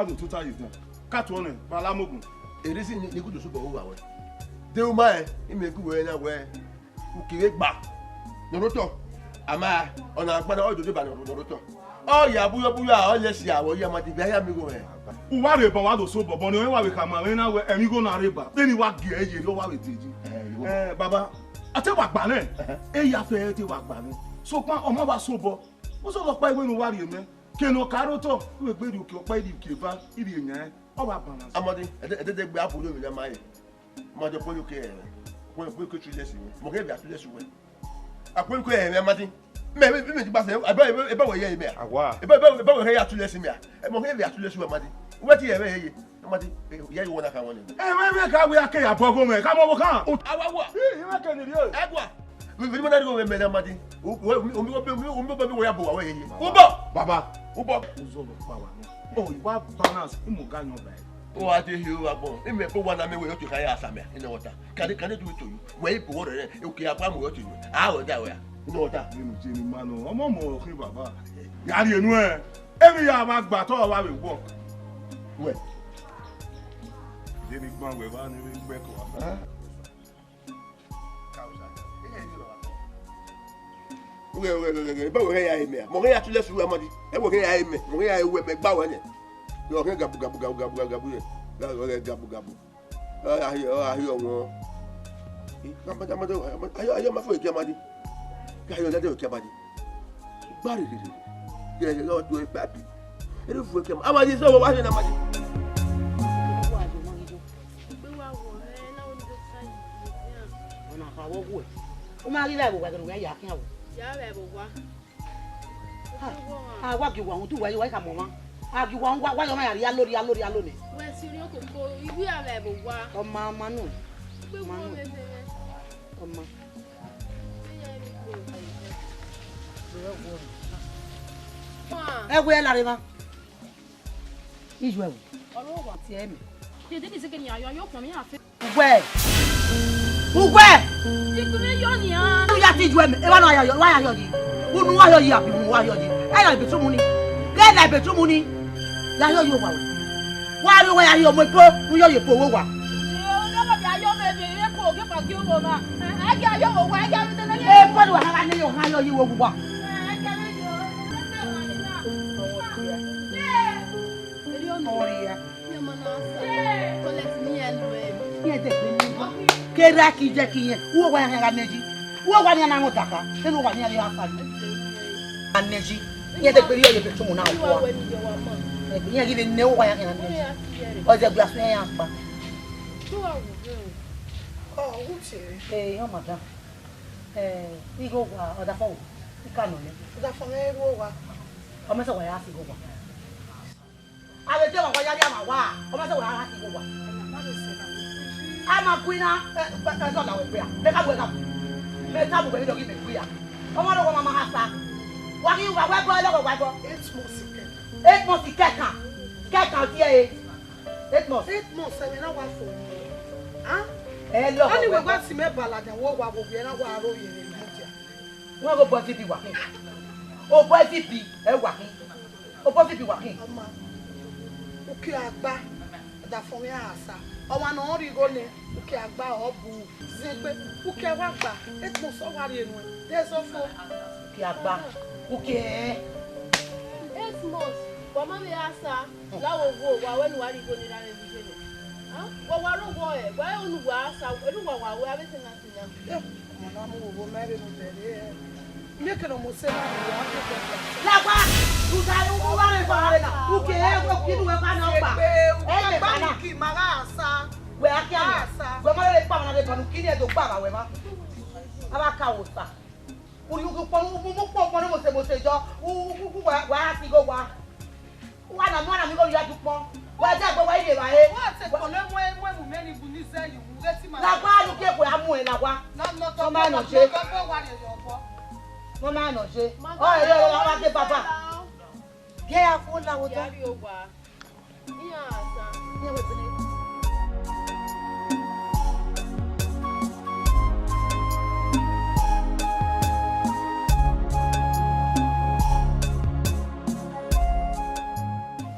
wa do total is done. Cat one balamogun. Erisi ni ku do so bo wa we. De o ma e ime ku we na we. Ukire gba. Noroto. Ama ona agbada o do de ba noroto. Oh ya buyo a o le si awo ya ma ti bi aya mi go e. Uwadiae bon wa do so bobo ni wa we ka ma we na we emi go na reba. Beni wa ge eye lo wa we teji. Baba, ate wa gba na. Ya fe te wa gba ni. So pa omo wa so bo. Mo so lo pa iwe nu Uwadiae me. Keno karoto we gbe ri uke opa iri uke va iri eyan. O wa balance. Amadi, de gbe abu lo mi na mai. Mo de polu ke e. Mo ko tu lesi mi. Mo ke bi atu lesi we. Apolu ko e Amadi. Me ti ba se e ba we ye me. Awa. E ba we he atu lesi mi a. E mo ke bi atu lesi we Amadi. We ti ye we ye. Amadi, ye you wanna kan won ni. Me ka we ake ya bogo me. Ka mo bo kan. Awa. Me ka ni ri o. Agwa. We mo na go me na Amadi. Omi we ya bo wa we ye. Baba. Ubo. Uzolo pa wa ni. Oh, iwa balance imo ganyo ba. O ati hiu abo. Ime po wana me we yo to kan ya asame in the water. Can do it to you. We po water e o ke apa mo yo to you. Ah o da we. In the water. Nínú jeni manu. Omo mo kin baba. Ya ri enu e. Emi ya ma gba to wa we work. We. Jeni gbon we ba ni we gbe ko wa. We ba we ya ime. Mo ya tule su Amadi. E wo ya ime. Mo ya ewe me gba wa ni. Yo ke gabu ye. Gabu. Ayo won. Ayo ma fo ke Amadi. Ayo da de ke Amadi. Gbari ri. Ye lo to e papi. E ru fo ke Amadi so wa ni Amadi. Ona fa wo wo. O ma ri la bo wa gan we ya kin awo. Ya be bo wa. Wa ki wa tu wa yi wa ka mo ma. Agi wa yo ma ya lori ni. We si ri o ko ko ibi ya be bo wa. O ma nu. Pe mo me se. O ma. E we la re ma. Iju e wo. Olo wa Ti e mi. Dede ni se ke ni ayo pon mi afi. Ugwe. Iku me yo ni an. Ya ti ju e mi. E wa no ayo yi. Unu wa yo yi abi mu wa yo yi. E ya be tu mu ni. Le na be tu mu ni. La yo wa we. Wa ri we ya yo mo po, mu yo ye po wo wa. Yo no ba ya yo me be e ko ke fa ki o ma. E ga yo wo wa e ga mi de le. E po do ha ni yo ha yo yi wo wa. E ga le yo. Oria. Ni mo na sa. Collect ni elu e. Ye de pe ni. Kera ki je ki yen. Wo wa ya neji. Wo wa ni na ngotaka. Se no wa ni ya fa ni. Aneji. Ye de pe ye be tu mu na wo. Ye gi ne wo wa ya neji. O je gba sun ya pa. Oh, uche. Yo madam. Ni go wa oda fo. Ikano ni. Da fo me wo wa. O me se wa ya si go wa. Ale je wa ya ya ma wa. O me se wa ya si go wa. Ama kuina so na we pia. Me ka we ka. Me ta bu be do ki me pia. O mo do ko mama hasa. Wa ki wa bo lo wa bo. 8 months keka. Keka ti e. 8 months. 8 months e na wa fo. Ah? Hello. Ani we gba ti me balaja wo wa bo bi na wa ro ye ni mutia. Wọ́n go bọ́ síbi wàkín. O bọ́ síbi ẹ wàkín. O bọ́ síbi wàkín. Ọmọ. Òkè àgbà da fún mi asa. Ọmọ na ri go ni. Òkè àgbà obu. Zigbe. Òkè wa gba. 8 months o wa ri enu e. Dey so fo. Òkè àgbà. Òkè 8 months. Bọ́mọ mi asa. Láwo wo wa we ni wa ri go ni la re bi je ni. Ah? Wo wa ro wo e. Wa onu wa asa. Edu wa wa we abete na tinya. Ọmọ na mo wo mere no bere. Make no mo se na wa ke ko. Lágbá. Tuta u wa re fa re na. Òkè e kinu we pa na pa. E Ba ni ki mara asa. We akia na. We mo le pa na le panu kini e do gba ba we ma. Aba ka wo sa. Uri ku pon mo pon mo se jo. Wa ti go wa. Wa na mo na mi go ya du pon. Wa ja gbo wa ide ba e. Wa te ko le mo mu me ni bu ni se yi wu re ti ma. Lágbá lu ke ko amu e lágbá. No to ma no se. Ko wa re yo bo. Mo ma no se. O e lo wa ke papa. Ke ya fo la wo ta. Yari o wa. Iya asa. Ni we ti ni.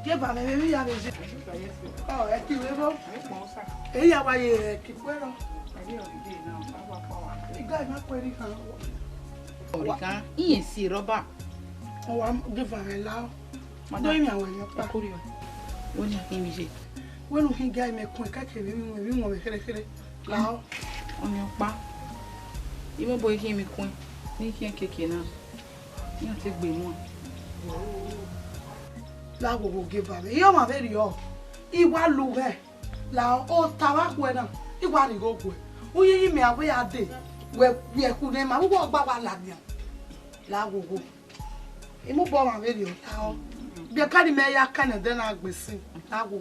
Ke ba me ya veje. Oh, é que levou. Ei, a vai é que quero. Igual na coisa kan. Orika, iye si roba. O am give am lá. Do mi awon yan pa. Korio. Woni akin mi je. Wenu hin guy me kun ka ke wi mo be kere. Lá. Oni opa. Imo boy kin mi kun. Ni kin keke na. Ni ati gbe mo. La go give am. Yo ma very yo. Iwa lu he. La o tawa ku na. Iwa ni go ku. Oye yi me awe ade. We ku ne ma wo gba wa la ni. La go. Imo bo ma very yo. La o. Bi ka ni me ya kan de na gbesi. La go.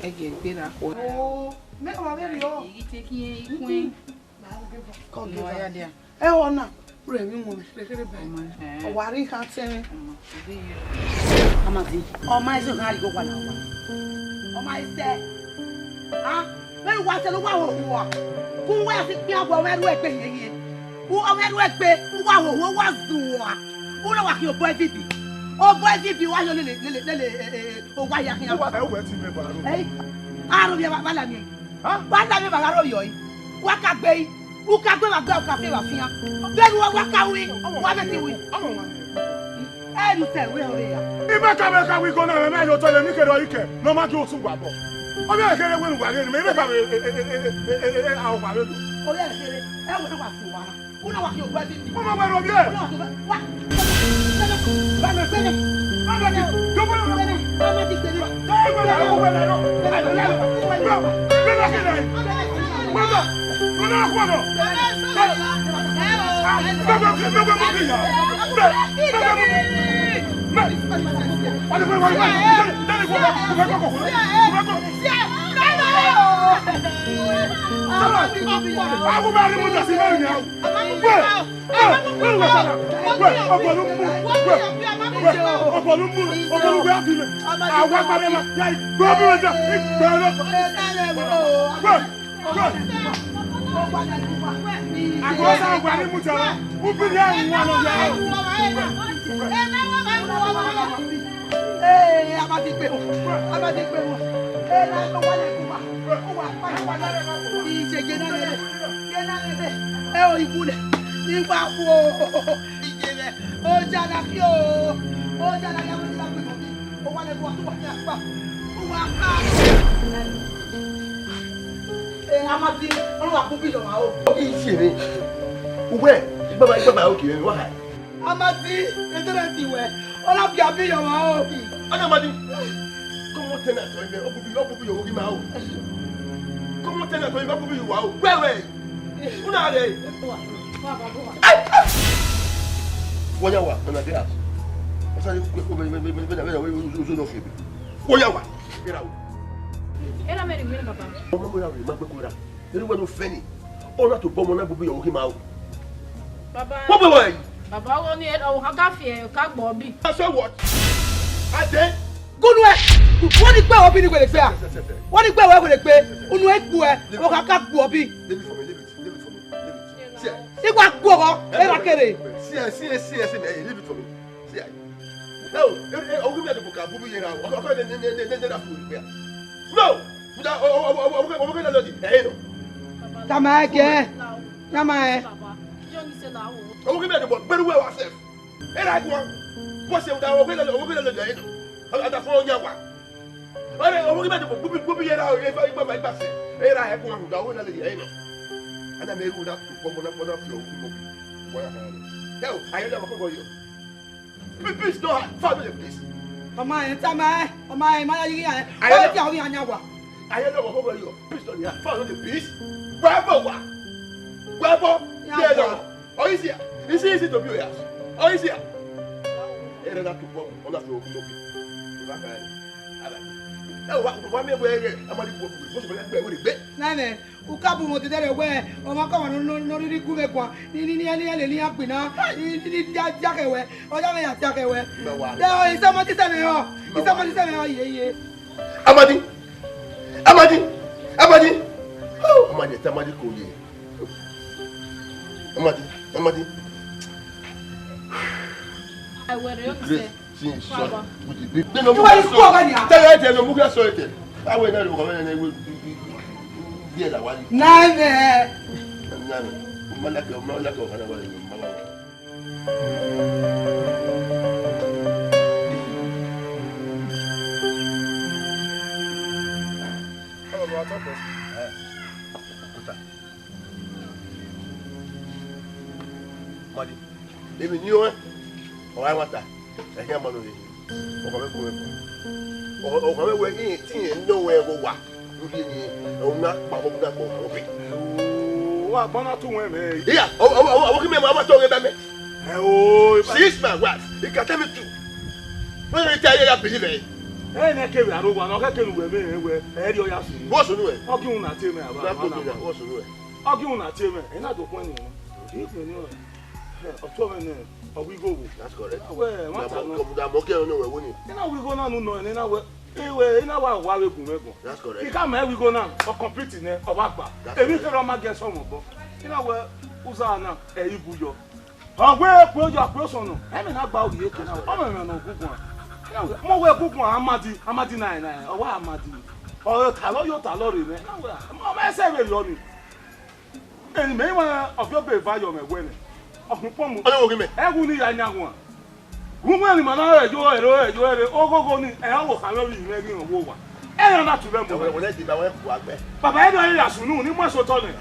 Ege gbe na ko. Oh, me ma very yo. Yi te kin kun. Ko No ya dia. E ona. Re mi mo kere ba. O wari kan tin. Amazi. O ma iso kan ri go kwa na wa. O ma ise. Ah, me wa se lo wa wo wa. Ku wa si pi agbo me ru egbe yeye. U o me ru egbe, u wa wo wa zu wa. U lo wa ki o boy bibi. O boy bibi wa yo le o wa ya kin. Wa e we ti me ba ro. Eh. Aro bi ba la mi. Ha? Ba la mi ba ro yo yi. Wa ka gbe yi. U ka gbe wa gbe o ka fe wa fian. Be ru wa ka wi. Wa be ti wi. Amo wa. E nu se we o le ya. Ibe ka we go na me yo to le mi kere o ike. No ma ju o tun gba bo. O be kere we nu gba le ni me ibe ka we a o gba le. O le kere. E wo wa fu wa. U na wa ki o gbe ti. O ma gba ro bi e. Wa. Ba me pele. Ba me. Do bo na. Ba me ti pele. Do bo na o gba na no. Be na ke dai. Mama. No na kwa no. Agora agora muito lá. O bilhão Ei, abati pe o. Abati pe o. E la ko wa le ku wa. O wa pa wa la. Ije gena le. Gena le. E o ikule. Ni pa ku o. Ije le. O jala ki o. O jala ya mo la pe mo. O wa le ku wa tu wa ya pa. O wa ka. Amadi, onu wa ku bi lo ma o. Ije ni. Uwe, igba o ki wa. Amadi, etere ti we. Ola bi abi yo ma o. Amadi. Como tena to me obubi yo gi ma o. Como tena to me obubi yo wa o. Wewe. Una le. Wonya wa, na de house. Esa ni ku be uzo no fi. Wonya wa. Era o. Era meri meri papa. O mo ra ma gbe ko ra. Eri wa no feni. Ona to bomo na obubi yo gi ma o. Baba. What boy? Baba wo ni o ha ka fi e ka gbo bi. So what? Ade. Gunu e. Wọ́n ní pé obi ni ko le pe a. Wọ́n ní pé we ko le pe. Unu e ku e. O ka ka ku obi. Leave it for me, leave it for me. See. Igwa ku o. E ra kere. See, leave it for me. See. No, o give me the book, bubu yera. O ka na food here. No. O ka na lodi. Eh no. Tama ke. Tama e. Jo ni se la wo. O give me the book, very well yourself. Eh right one. What's your down? O ka na lodi eh no. Ada fo onya wa. Ore o give me the book, bubu yera o e fa se. Eh right e ko hu da o na lodi eh no. Ana me ku na ko mo na flow mo. Boya ha. Yo, ayo da ko yo. Please no, family please. Mama e tama e. Mama e ma ya yi ya e. O ti awon anya wa. Ayo da ko yo. Please don't ya. Family please. Bravo wa. Bravo. Yeah no. Oh is here. It's easy to be here. Oh is here. Era da tu bo, ona flow mo. Ba ka. Ala. Wa me we amadi bo bo so we gbe. Nane, ukabu mo ti dere we. O ma ko no ri ku me kwa. Ni ele ni apina. Ni ja ke we. O ja me ya ja ke we. Ya o isa mo ti se me ho. Isa mo ti se me ho ye. Amadi. Oh, Amadi ko ye. Amadi. I were you say Sim, só. Baba. Tu vai escogar ni. Tell no muga so ite. Awe na ko na we die la wali. Nane. Nane. Malaka kana wali mama. Madi. Emi ni o e. O wa mata. E ke mo no ni. O ko me ko me. O ko me we ni ti en no we go wa. Ngi ni o na pa mo na ko o bi. Wa bona tu we me. Iya, o ki me ma to we ba me. O 6 man what? You can tell me two. When you tell you that believe it. na ke we arugwa na ka ke nu we me we e ri o ya su. What's on way? O ki un na te me aba. What's on way? O ki un na te me. E na do kwa ni no. If me no. O to me ne. O we go. That's correct. We mata no. Come da mo ke no we woni. E na we go na no no e na we. E na wa we gun me gun. That's correct. Ika me we go na o complete ne o wa gba. Ebi ke ro ma get some bo. E na we uza na e ibuyo. Ogwe pe ojo pe so no. E me na gba oye ke na. O me me no gugun. Mo we gugun amadi 99 o wa amadi. O ta lo yo ta lo re ne. O me se we yo ni. Eni me wa of your be value me we ne. Okun pon mu. O wo ki me. E wu ni ya nyagun. Gugun ni ma na ejo ogogo ni e wo kan lori me ni owo wa. E yan na tu be mo. O le di ba we ku agbe. Baba e do ya sunu ni mo so to ni.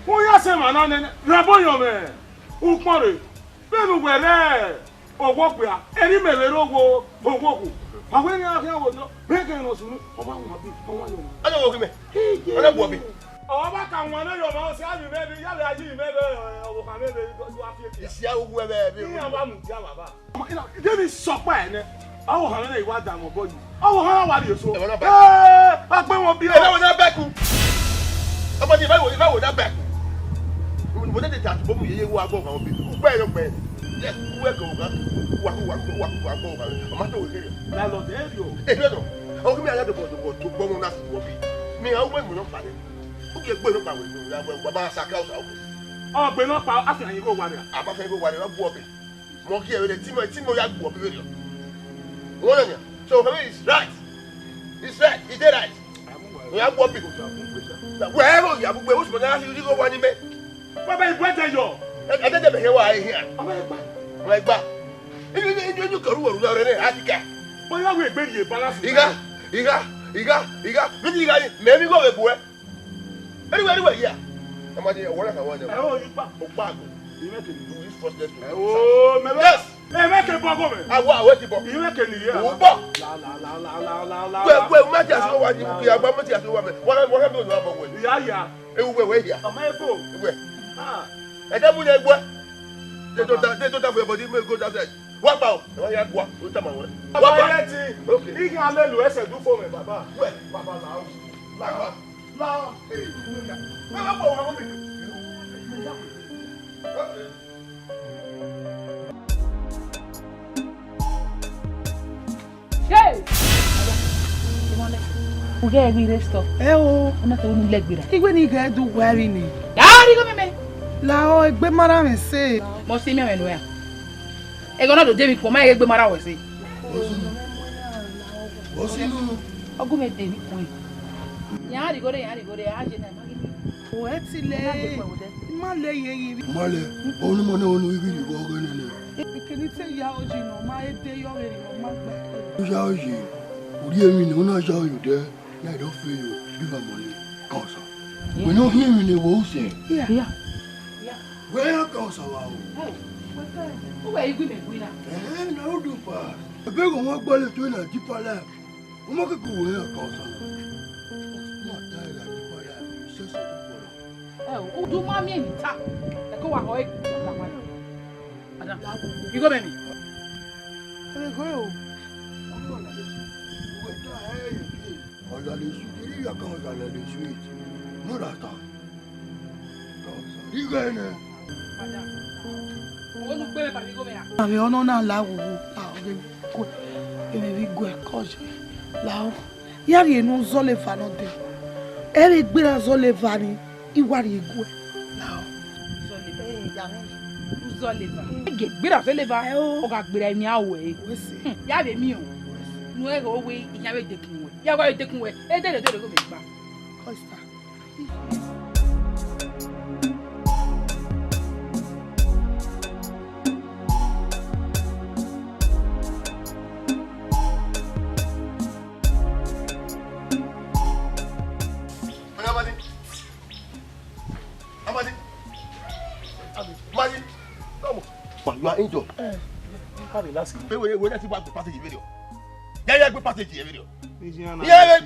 Wo ya se ma na ne rabo yo me. U pon re. Be nu were. Owo pe a. Eri me we rogo owo ku. Awe ni a ke wo no. Be ke no sunu. O ba won bi. O wa yo. O wo ki me. O le bu bi. O ba ka won na yo ma o se a mi me bi ya le aji me be owo kan me be do afie. Isi awu we be bi. Ni aba mu ti baba. Debi sopa ene. Awo han na iwa da mo boju. Awo han wa ri so. A pe won bi. E ba wo na back. Omo di ba wo na back. Mo de ta bo mu yeye wo agbo kan bi. Pe yo pe. Yes, we go ga. Wa go ga. O ma to we kere. La lo de yo. E no. O ki me aya de bo to bo mu na si wo bi. Mi a wo mu no pa de. O ki gbe no pa we no la wa ba sa ka o sa o. O gbe no pa afi yin ko wa re. Aba fe go wa re wa bu obi. Mo ki e ti mo ya gbo obi re. Wọ́n yẹn so for me it's right it's right we have one people wẹ́ẹ́rọ ìyá gbogbo ẹ̀ wọ́n sọ̀rọ̀ náà ṣe kó wá ní mẹ́. Bàbá ìgbẹ́ tẹ yọ. ẹ̀ẹ́dẹ́gbẹ̀ bẹ̀rẹ̀ wá ayé hìá. Ọmọ ẹgbà. ọmọ ẹgbà inú kẹrù wọ̀rù náà rẹ̀ ní àtìkà. Bóyá wo ìgbẹ́ yìí balance. ìgá méjì ìgá ni mẹ́mí kò wẹ̀ bu ẹ́. ẹ̀ríwẹ̀ yìí à ọmọdé ọ̀wọ́rẹ́ kan wọ́n ẹ̀ ó yí pa. ó pa àgọ́. Yes. Meke bogo me. Awo ti bo. Meke ni ya. Wo bo. La. We ma ti aso wa ni ku ya gba ma ti aso wa me. Wọ́n do no abo we. Ya. Ewu we ya. Ọmọ efo. We. E da mu le gbo. De to ta for body me go that side. Wa pa o. Wa ya gbo. O ta ma we. Wa pa ti. Okay. Igi alelu ese du fo me baba. We. Baba la o. La. Eh. Ma bo wa mo me. Hey! Uge egbi resto. O. Ona to unu legbira. Igwe ni ga do wari ni. Yari go meme. La o egbe mara mi se. Mo se mi ame no ya. E go na do David ko ma egbe mara we se. Osinu. Ogu me David ko. Yari go de a je na magi. O etile. Ma le ye. Male. Onu mo na onu ibi ni bo go ne. Ikeni te ya oji no ma ede yo weri no ma gba. Ya oji. Ori emi ni una ja you there. Ya don feel you. Give am money. Cause. We no hear me ni wo say. Yeah. Where cause wa o. O we igwe me buina. Na o do pa. Ebe go won gbo le to na deeper life. O mo ke ko we cause. Mo ta la deeper life. Se so to O do ma mi ni ta. E ko wa ho e. Madam. You go me. Ore go o. Ọ̀la lè sùn kí ìyá kan ọ̀la lè sùn èjì. Múra ta. Ìgbà ẹ̀ nẹ̀. Madam. O nu pe me pa go me ya. Ave ono na la wo. La o ge ko. E me vi go e koje. La o. Yari enu zo le fa no de. Ere gbera zo le va ni. Iwari egu e. La o. So le. Eh, ya me. Uzo leva. Ge gbira fe leva. O ga gbira mi awe. Ya be mi o. Nu e go we iya we dekunwe. Ya wa dekunwe. E de go be gba. Costa. You are injured. Wait, that's passage video. Yeah, good passage video. Yeah,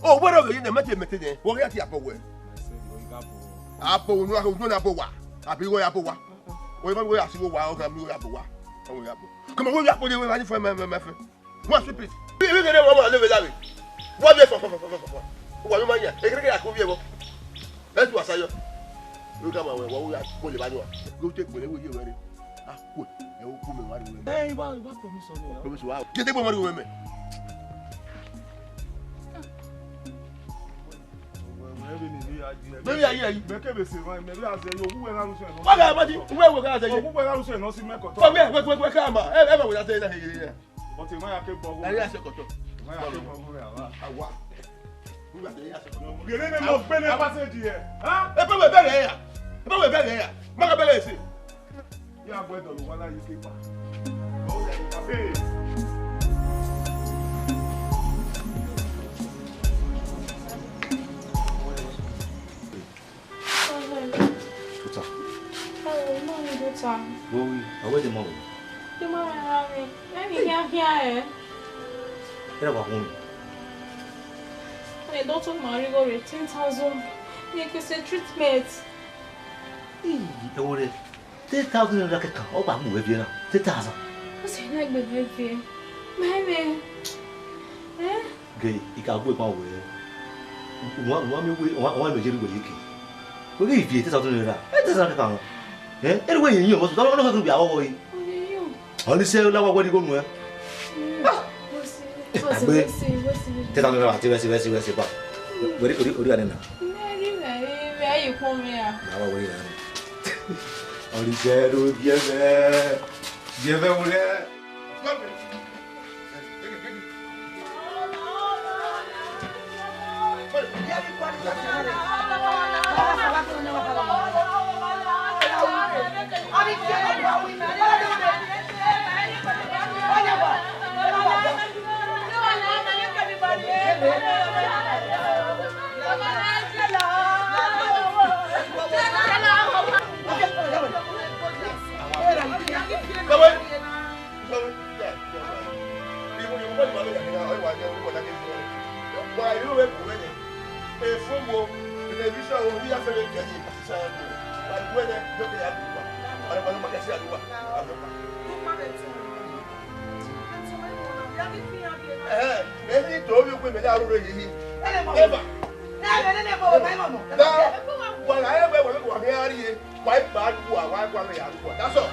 oh, what are you in the method? What are you Apple? Apple, no Apple. Apple, Apple. We are still wild and Apple. Come on, we're up with you ready for my method. What's the piece? We get a what is what am I here? I could be able. Let's was I. Look at my way. What we are fully bad. Go take whatever you ready. Ah, good. I will come and marry women. Hey, what promise on you? Promise wow. Get them marry women. Maybe I hear you. Maybe I say, maybe I say, you who are what am I? Where we're going to say, who are saying, no, see, make a talk. Where come I? Ever will I say that here? But in my case, I ask a question. Benin of Benin here. Huh? If we better here. If we better here. Make better see. You are going to one you keep. Hey. Oui, oui, de mommy. The mommy, maybe here. Era wa home. My daughter Marie got 10,000. Make us a treatment. Ewere. 10,000 naira ke kan. O ba mu we bi na. 10,000. O se na gbe be. Maybe. Ge, ika gbo pa we. Wa mi we, wa me jeri we yike. We ge ifi 10,000 naira. 10,000 ke kan. Anyway, yin yo mo so lo ka bi awo yi. Oni se la wa we di go nu e. Te tanto no ati wesi pa. Ori ani na. Very you come here. Na wa we ani. Ori se ro die be mure. That's all.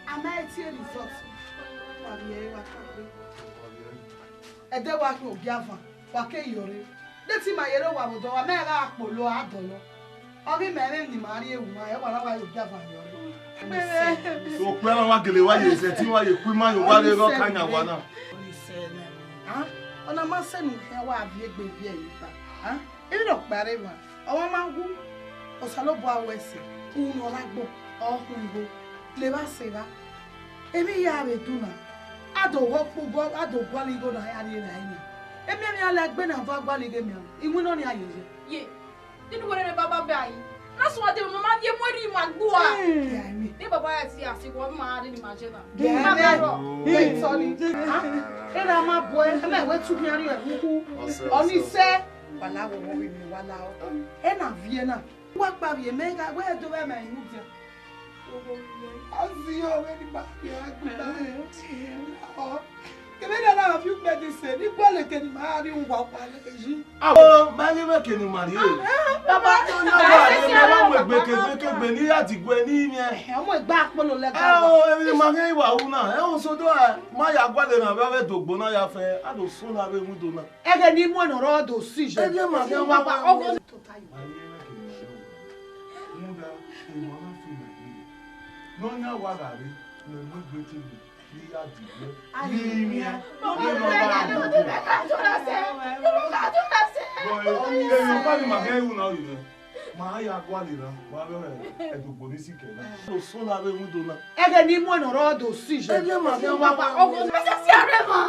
Am I here resort? Wabiye wakabe. Ede wa ki ogiafa, wa ke yore. Deti ma yere wa bodo wa me ga apolo adolo. Ori mere ni mari ewu ma e wa la wa ogiafa yore. So pẹ́ wá gèlè wá yè ṣe tí wá yè kú má yò wá lé rọ́ kányà wá náà. Ọ̀nà máa sẹ́nu ẹ̀ wá àbí ẹgbẹ́ bí ẹ̀yìn ta. Ebi dọ̀ parí ma, ọwọ́ máa ń wú. Ọ̀sán ló bọ́ àwọ̀ ẹ̀sìn, òun ọ̀la gbọ́, ọ̀hún ìbò, lè bá ṣe bá. Èmi yà rẹ̀ dùn náà, àdòwọ́ gbogbo àdògbọ́ àlejò náà yà rẹ̀ rẹ̀ ẹ̀yìn. Èmi ẹ̀mi alẹ́ gbé náà fún agbálẹ̀gẹ̀ mi àwọn, ìwé náà ni àyè yẹ. Yé, nínú wẹrẹ bàbá bẹ àyè. Lásùn àti màmá bí mo rí ìmọ̀ àgbò à. Ní bàbá yẹn ti àsìkò ọmọ máa rí ni màá jẹ náà. Gẹ̀ẹ́rẹ́ sọ ni. Ẹ̀rọ máa bọ̀ ẹ́ ẹ̀mẹ́ ìwé tún ní àríwá kúkú. Ọ̀nìṣẹ́ wàláwọ̀ wọ́n rí mi wàláwọ̀. Ẹ̀ nà fi ẹ̀ náà. Wọ́n parí ẹ̀ mẹ́ga wẹ́ ẹ̀ tó bẹ́ẹ̀ mẹ́ ìlú jẹ. Àti ọ̀rẹ́ ní bá fi ẹ̀ gbọ́dọ̀ ẹ̀. Kèmí dáná fi gbẹ̀dẹ̀ sẹ̀ ní gbọ́lẹ̀kẹ̀ ni màá rí wà pàlẹ́ yìí. Àwọn máa ń rí mẹ́kẹ̀ ni màrí yé. Bàbá tó ní ọgbà àti ọmọ ìgbèkègbè ní àtìgbẹ́ ní ìyẹn. Ọmọ ìgbà àpọ̀lọ lẹ́gbàá. Ẹ o èmi máa ń ìwà òun náà. Ẹ ò sọdọ́ ẹ̀ máa yà gbọ́dẹ̀ náà bẹ́ẹ̀ fẹ́ dògbò náà yà fẹ́. A lò sún náà bẹ́ẹ̀ mú dò náà. Ẹgẹ ní mú ẹ̀nà rọ́ọ̀dọ̀ sí ìṣẹ́. Ẹ jẹ́ màá fẹ́ wá wá. Ọgbọ́n tó táyọ̀. Lọ́nyà wà ràrí lè mú gbẹ́tẹ̀gbẹ̀ ní àdìgbẹ́. Èèyàn bá ní màá kẹ́ ìwù náà yìí rẹ̀. Màá yà gbọ́dẹ̀ náà, wà bẹ́ẹ̀ ẹ̀dùgbò ní síkẹ̀ náà. A lò sún náà bẹ́ẹ̀ mú dò náà. Ẹgẹ ní mú ẹ̀nà rọ́ọ̀dọ̀ sí ìṣẹ́. Ẹ jẹ́ màá fẹ́ wá wá. Ọgbọ́n mẹ́sẹ̀ sí ààrẹ mọ́.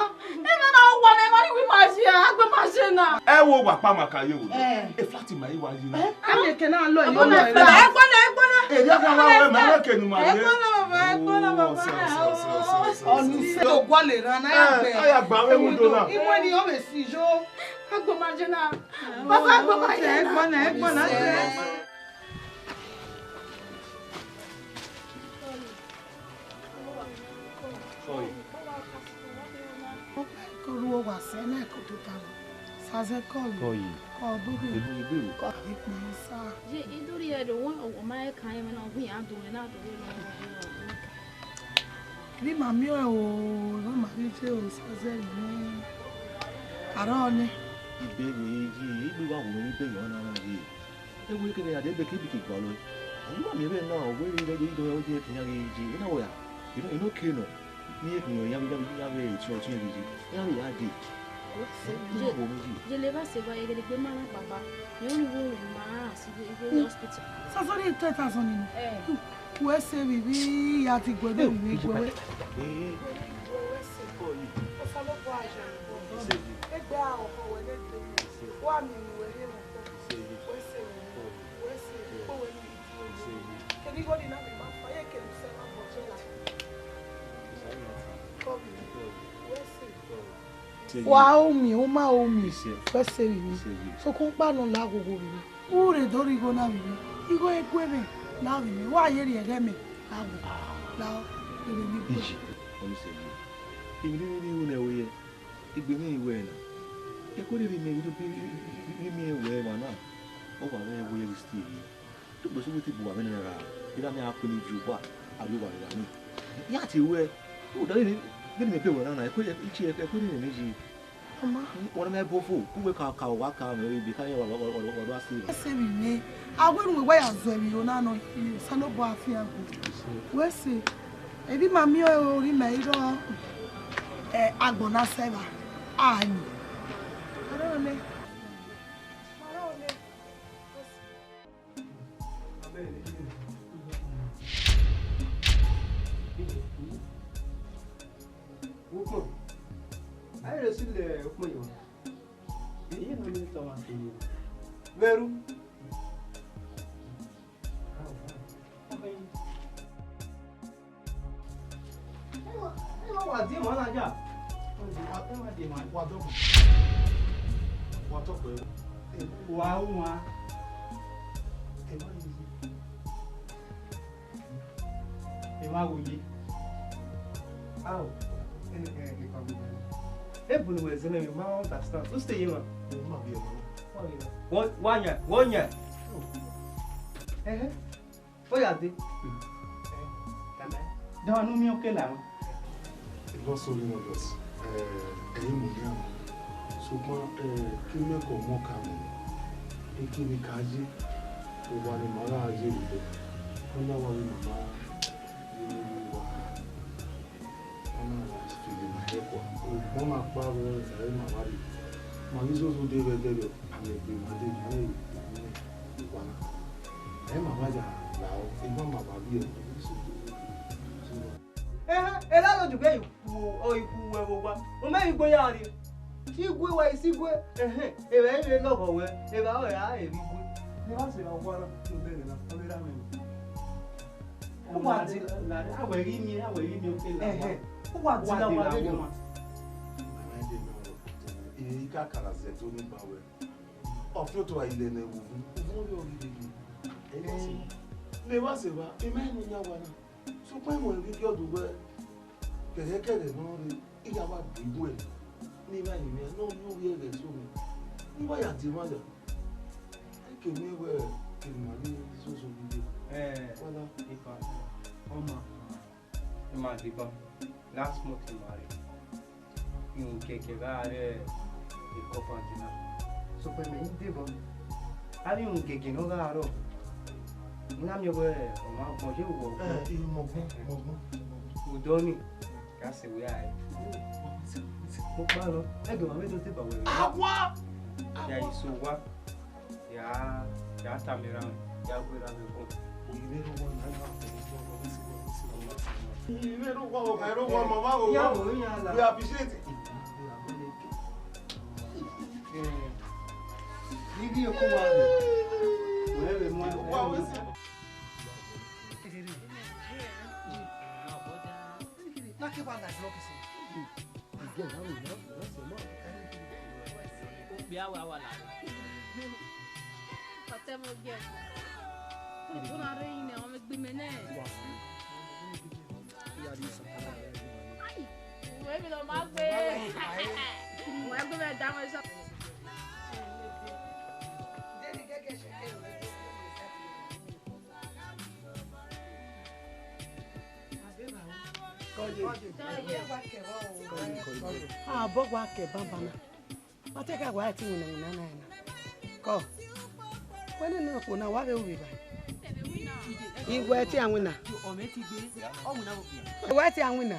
Ẹ̀mẹ́ náà wọ̀ náà ẹ̀mọ́ ní wí máa ṣe àgbẹ̀ máa ṣe náà. Ẹ wo wà pa màkà yé wò. Ẹ fúláàtì màá yí wá yí náà. Ẹ̀mí èké náà lọ ìlú Ẹ̀gbọ́n náà. Èdè kan wá wẹ́ mẹ́lẹ́kẹ̀ ni màá yé. Ọ̀nìṣẹ́ tó gbọ́lẹ̀ rán náà gbẹ̀. Ẹ yà gbà wẹ́ mú dò náà. Ìwé ni ọmọ èsì ìjó. Àgbẹ̀ máa ṣe náà. Bàbá àgbẹ̀ máa ṣe náà. Olúwo wà sẹ́nà ẹ̀kọ́ tó ta lọ. Sazẹ́ kọ́ọ̀lù. Kọ́ búrú. Kọ́ ìpín sá. Je idori ya do won o ma e kan me na hu ya do na do lo. Bí màmí ẹ̀ o, ló màmí ṣe o sazẹ́ ní àárọ̀ ni. Ìbéèrè yìí ìgbé wa wò ní bẹ́ẹ̀ yọ̀ náà yìí. Ewu kéde àdé bẹ́ẹ̀ kébì kì gbọ́ lọ. Àwọn àmì ẹ̀rẹ́ náà wẹ́rẹ́ rẹ̀ yìí dọ̀rọ̀ ọdún ẹ̀kìn yàrá yìí. Iná wọ̀ yà, inú kéènù ní ẹ̀kìn yàrá ètò ọ̀tún yìí. Yàrá yà dé. Je le va se va e gele pe mama papa. Ni oni wo re ma si go hospital. Sasori 3,000 ni. Wẹ́ ṣe bìbí ìyá ti gbọ́dọ̀ ìwé gbọ́wẹ́. Ọ̀sánlọ́pọ̀ àṣà ìbọn. Ẹgbẹ́ ọ̀pọ̀ wẹ̀lẹ́ tó wà mí ìwé rẹ̀ pọ̀. Wẹ́sẹ̀ kówé ní ìdí òye. Kẹ́ni gọ́dì náà mi máa fọ́ yẹ kẹ́ni sẹ́wà bọ̀ tó là. Kọ́bì wẹ́sẹ̀. Wà omi, ó máa omi. Wẹ́sẹ̀ bìbí. Sokún pàánù lágogo bìbí. Wúre dórí igbó náà bìbí. Igbó egbé mi. Láàbì mi wá ayé rẹ̀ ẹ̀rẹ́ mi láàbò láwọ́ èrè mi gbé. Olùsèyí ìgbìmí ní ìwé náà wòye ìgbìmí ìwé náà ẹ̀kọ́ lè rí mi ìwé mi ìwé wà náà ó wà wẹ́ẹ́ wòye rí sí èyí tó gbèsè wọ́n ti bù wà mí nira ìdá mi àpè ní ju wà àlùwà rẹ̀ ní. Ìyá àti ìwé ó dárí ní bẹ́ẹ̀ mi bẹ́ẹ̀ wọ̀ náà ẹ̀kọ́ ní méjì wọ́n mẹ́ bọ́ fò kúwé kàwá wá kàwá mẹ́rin ibi káyọ̀ wọ́n wá sí i. Ẹsẹ̀ mi ní agbẹ́nu ìwé àzọ ẹ̀mí yóò náà nọ ìlú sálọ́bọ̀ àfihàn kù. Wẹ́sẹ̀ ẹbí màmí orí mẹ́rọ agbọ̀nà sẹ́wà ààyè. Aí eu sei o como eu. E não me toma assim. Veru. Wà dí mọ́ náà jà. Wà dí mọ́. Wà dọ́kọ̀. Wà tọ́kọ̀ ẹ̀. Wà ó wà. Ẹ má wòye. Áwọ̀. Ebu ni wezi na mi ma understand. Who stay here? One year. Oh yeah, de. Dawa no mi okay la. Lọ́sọ̀ ní ọjọ́ sí ẹ̀yìn mò ní àwọn ṣùgbọ́n kí mẹ́kọ̀ọ́ mọ́ ká mọ̀ ní kí ni ká yé tó wà ní màrá ayé ìlú wọn náà wà ní màmá nínú wa wọn náà wà fìlè máa ẹ̀kọ́ ògbọ́n máa pààrọ̀ ẹ̀rẹ́ màmá rẹ̀ mà ní sọ́sọ́ dé rẹ̀ dẹ́rẹ̀ àmì ẹ̀gbẹ́ màdé ìmọ̀lẹ́ ìwà náà ẹ̀ màmá jà làwọn ẹgbọ́n màmá bí ẹ̀ Ela lo duge iku we wa. O me igbo ya ri. Igwe wa isigwe. Ebe ile lo go we. Ebe o ya e bi gwe. Ni wá sí àwọn ará tó bẹ̀rẹ̀ náà ó lè rà mí. O wa ti la awe ri mi okay la. O wa ti la wa de ma. Màmá ẹ̀dẹ̀ náà rọ̀ èyí ká kàrà sẹ̀ tó ní bá wẹ̀. Ọ̀fẹ́ tó ilẹ̀ náà wò fún un yóò rí dèjì. Ẹ̀yẹ́ sì lè wá sí wa ìmọ̀ ẹ̀nu yá wa náà. Sọpọ̀ ìwọ̀n ìrí kí ọdún wẹ̀ kẹ̀kẹ́kẹ̀rẹ̀ náà rí ìyàwó àgbègbè ẹ̀ ní báyìí mi náà yóò rí ẹ̀rẹ̀ sómi. Nígbà yàtí má dà. Kèmí wẹ̀ kèmí ní sọ́sọ́ gbígbé. Wọ́lá. Ifa. Ọmọ. Ima diba. Last month in Mari. Yung kekegare ikopantina. So pe me diba. Ari yung keke no garo. Ina mi we ọmọ àgbọ̀njẹ wo. Mọ̀gbọ́n. Udoni. Kasi we ai. Mo pa lọ. Ẹgbẹ́ màmí tó ti bà wẹ̀. Àwa. Ya iso wa. Ya tamira. Ya gbéra mi fún. We appreciate it. Video ko wa. Wewe mwa. Na que vai dar bloco assim. Até morrer. Por na reina, homem que mené. Ai, o não magoe. O ego vai dar mais. Ah, bogwa ke bambana. Mateka gwa ati wuna na. Ko. Kwani na ko na wa be ubi ba. Igwe ti anwuna. O me ti gbe. O wuna wo bi. Igwe ti anwuna.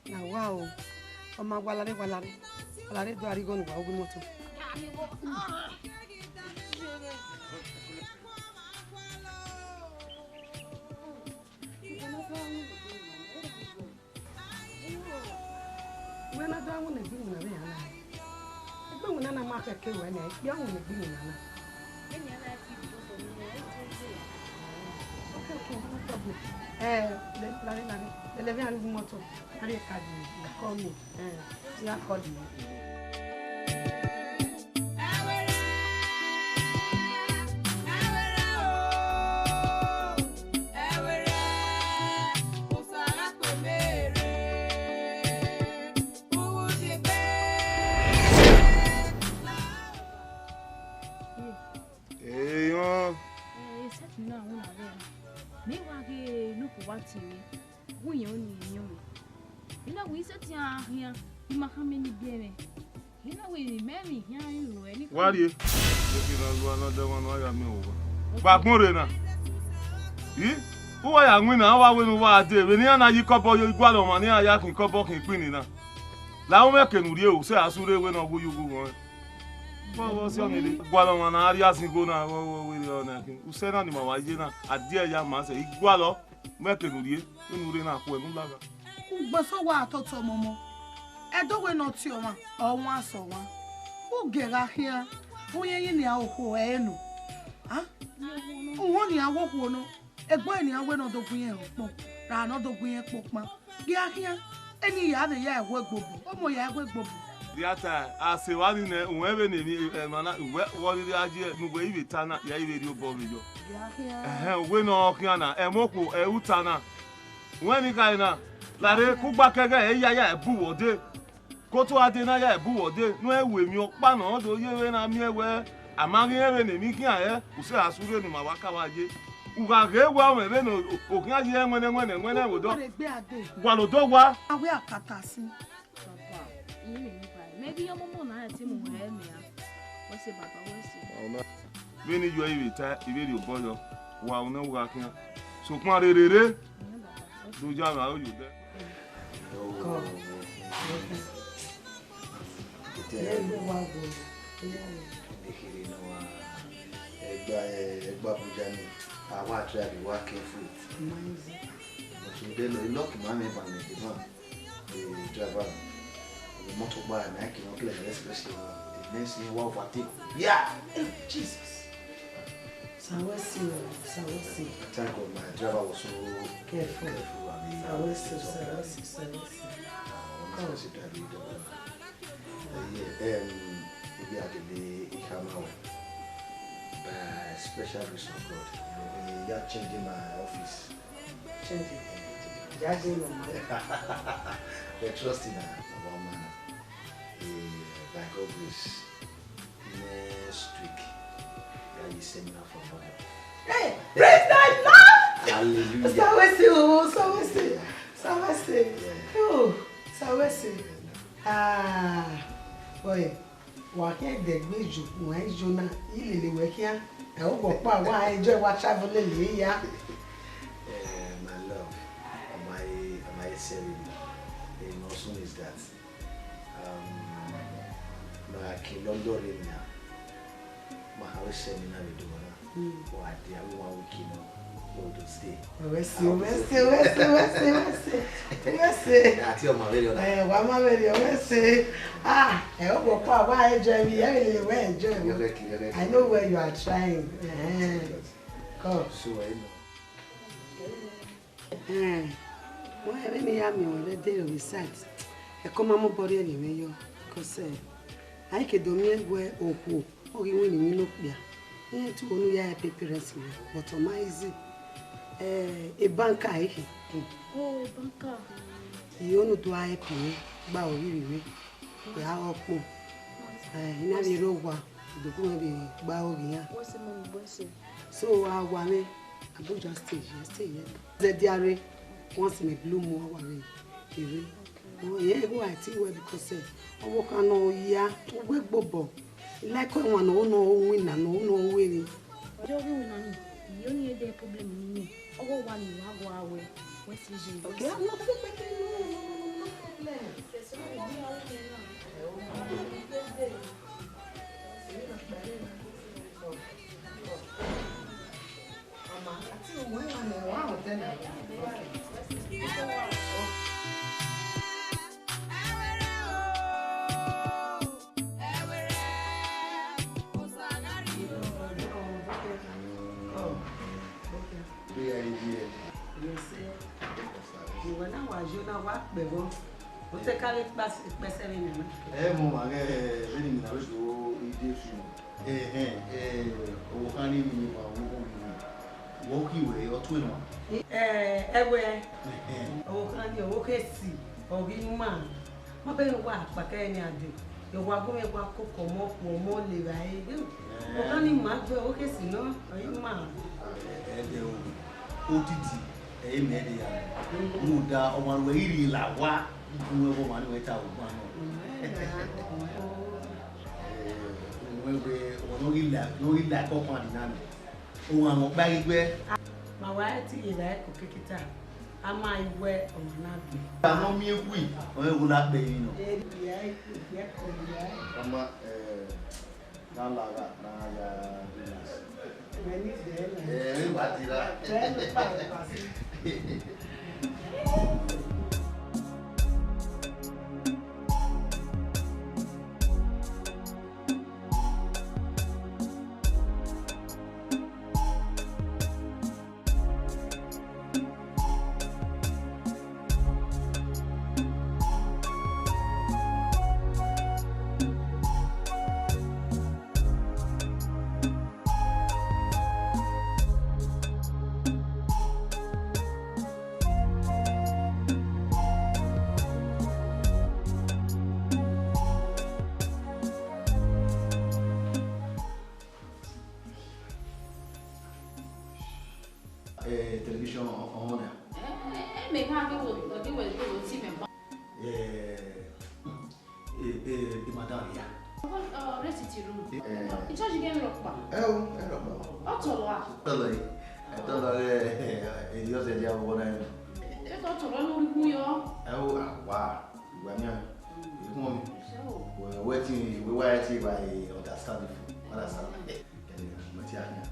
Na wa o. O ma gwalare. Alare do ari gonu wa ogun moto. When I don't want to be in a man, I don't want to make a cake when I young and be in a the living motor, I call me, you are calling me. Wari. Bagbore na. Uwa ya nwina awa wenu wa ade we ni ana yi kobo yo igwalo ma ni aya kin kobo kin pin ni na. La o meke nuri o se asure we na ogu yugu won. Wo si oni le igwalo ma na ari asingo na wo we na kin. Use na ni ma wa ye na ade ya ma se igwalo meke nuri nuri na ko enu laga. Ugboso wa atoto momo. Edowe no ti o ma. Ohun aso wa. Ugera hia. Onye yin ni awo enu. Ah? Won ni awo ko no. Egbo eni awe no dogun yen po. Ra no dogun yen po pa. Gia hia. Eni ya be ya ewe gbobu. Omo ya ewe gbobu. Diata asewani ne unwebe ne mi mana wo ri aje nugbe ibe tana ya ibe ri obo mi jo. Gia hia. We no kiana emoko utana. Weni kaina lare kugba kege ya ebuwode. Ko to ade na ya ebuwode no ewe mi opa na do yewe na mi ewe amari ewe ne mi kian e use asure ni mawaka waje Ugage wa me be no okin aje nwene wodo. Wa lo do wa. Awe akata si. Papa, maybe your mom na ati mu ha me ya. What's it, Papa? What's it? Beni yo irita iberi oboyo wa una wa kin. So pon rere. Do ja ma o yo de. Egba bujani awa try be work careful. But you don't know lock man me ban me no. The driver the motor bar na ki no play especially the next thing wa overtake. Yeah, Jesus. Sawasi. Thank God my driver was so Careful. Sawasi. We are the Ikama by special grace of God. We are changing my office. Changing. We're trusting our man. By God grace, next week, there is seminar for mother. Hey, praise the Lord! Hallelujah. Sawasi. Oh, Sawasi. Boy, walking the major, why Jonah, you live here. I hope why enjoy what travel ya. My love, my ceremony, the notion is that my London my house seminar we do or we want week to stay. I know where you are trying. Come. So I know. Why any yummy when they deal with sight? A common body anyway, because I can do me where or who, or you win look there. To only a papers, but on my easy. A banker, Oh, banker. You know, do I pay? Bow, you we are up. In a rover, the good be bow here. What's the money, boss? So, I want me. I go just stay here. The diary once in a blue more away. Oh, yeah, go I see where because I walk on all year to work bobo. Like one no winner, no winning. You only had a problem in me. Oh, one you have go away. What's his name? Okay, I'm not Ewere. Oh, can you okay see? Oh, you man. My baby walk, but I need you walk away, walk more live. Oh, can you mark the okay see? No, are you man? OTT, media. Muda, or one way, la wa, you know, one way out. No, lack of money. Oh, I'm not buying where. My wife is like a cricket. I might wear on nothing. I'm not me, we will not be, you know. madam ya. Resiti room. It's just again rock back. Oh, Otowa. Ellos se llevan buena. It's Otowa no Guyo. Oh, wow. Wanya. Come we're waiting, we were waiting by understanding. Understand. Matianya.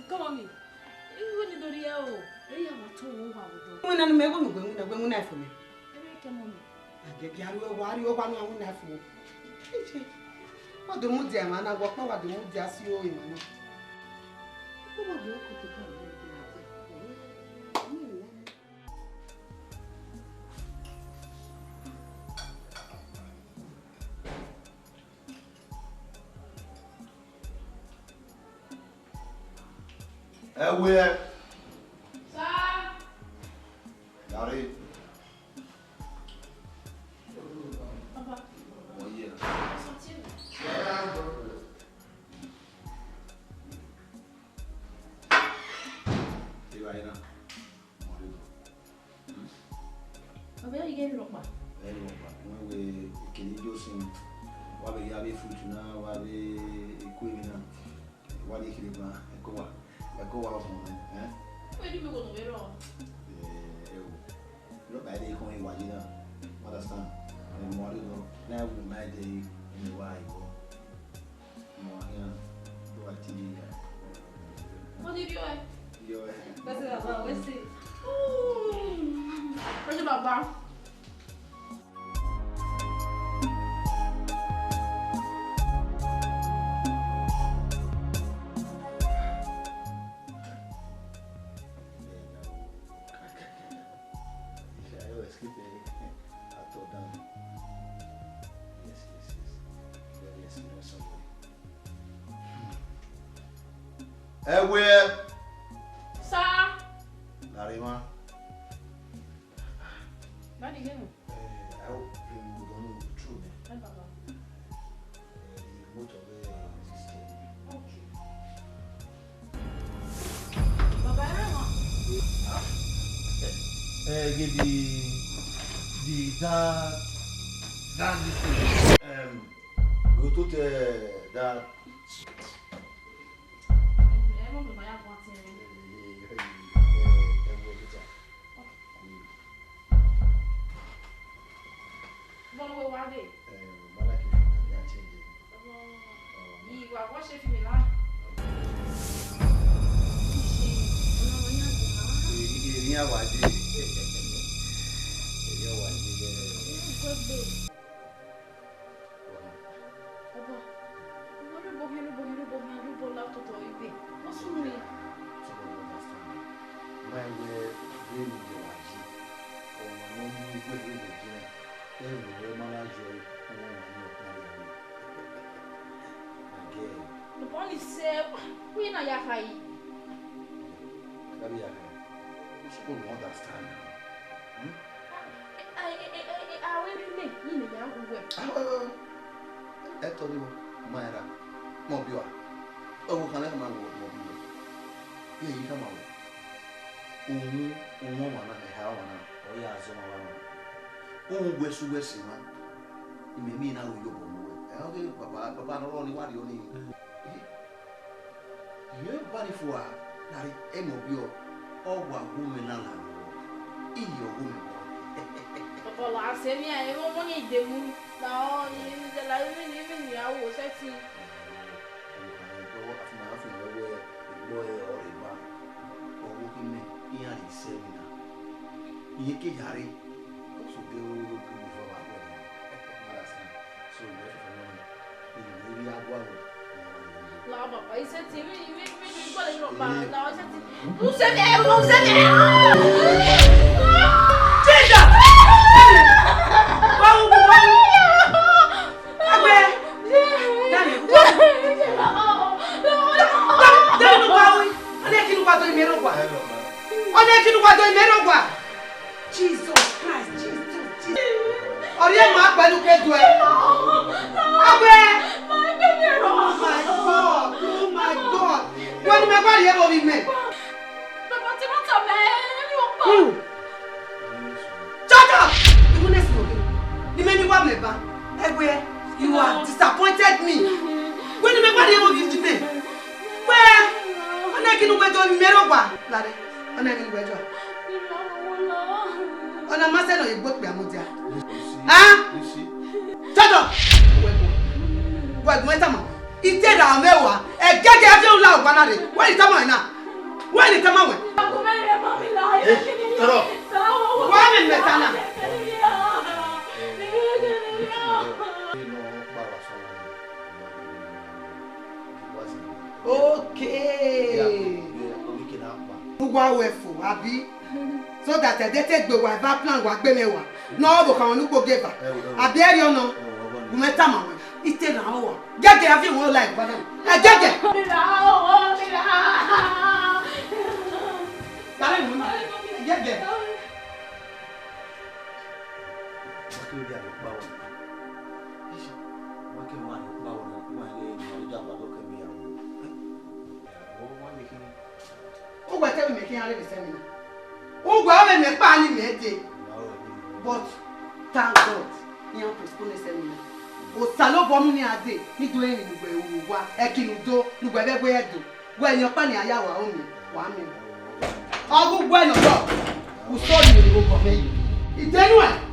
Come on, me. You wouldn't do the owl. They are not too hard. When I'm going to go for me. Come on. I get you a warrior one I won't have for. What the mood, man? I walk over the mood, just you in. Ewere. Sir. Yari. Papa. Oh yeah. Sortir. Tu vas là. Baba, you get rock back. We can you sing. Wa be ya be fruit na, wa be equipment na. Wa de kiri ba, ekowa. Ekowa fun eh. Where do you go to be wrong? Look by the coin Uwadiae. Understand? And more do now we might day in the way go. More here. Do a TV. What did you like? Yo. That's it, Baba. Let's see. Where's Baba? Ewere. Sir. Narima. What do you get? I hope you don't know the truth. Where's Baba? The motor system. Okay. Baba, I don't know. Get that this thing. Go to that. The point is, we know you're high. You should understand. I will make you in the young I told you, Myra, Mobile. Oh, can I come out? Yeah, you come out. Woman, I have one. Oh, yeah, so one. West, you may mean how you go. Okay, Papa, not only what you need. You're body for a mobile or one woman in your woman. Papa, last time I wanted the moon. Now, the life even now was sexy. I said, Jesus Christ, Jesus. Are you my baluke to it? Oh my God. What am I going to ever be made? Who? Shut up! You made me want me back. Ewere, you have disappointed me. When you make what you want to me? Where? I'm not going to go to Meroba. Lade, I'm not going to go. On a master of your book, Yamudia. Huh? Shut up! What, Madame? It's dead, I'm there. A gag of your love, Banade. Where is the man now? Where is the man? Shut up! Why is Metana? Okay. Uwadiae for Abi. So that they take the wife plan wa gbe mewa. No bo kan nuko geva. Abi eri ono. Umeta mawe. Ite na o. Gege afi won like bana. Gege. Dale mu. Gege. O gba te me kin ale be semi na. O gba me me pa ni me de. But thank God, he has postponed the seminar. O salo bomu ni ade ni do yin ni gbe ewu wa e kinu do ni gbe be edo. Gbe yan pa ni aya wa o mi wa mi. Ogu gbe no do. O so ni ni go me yi. Idenu e.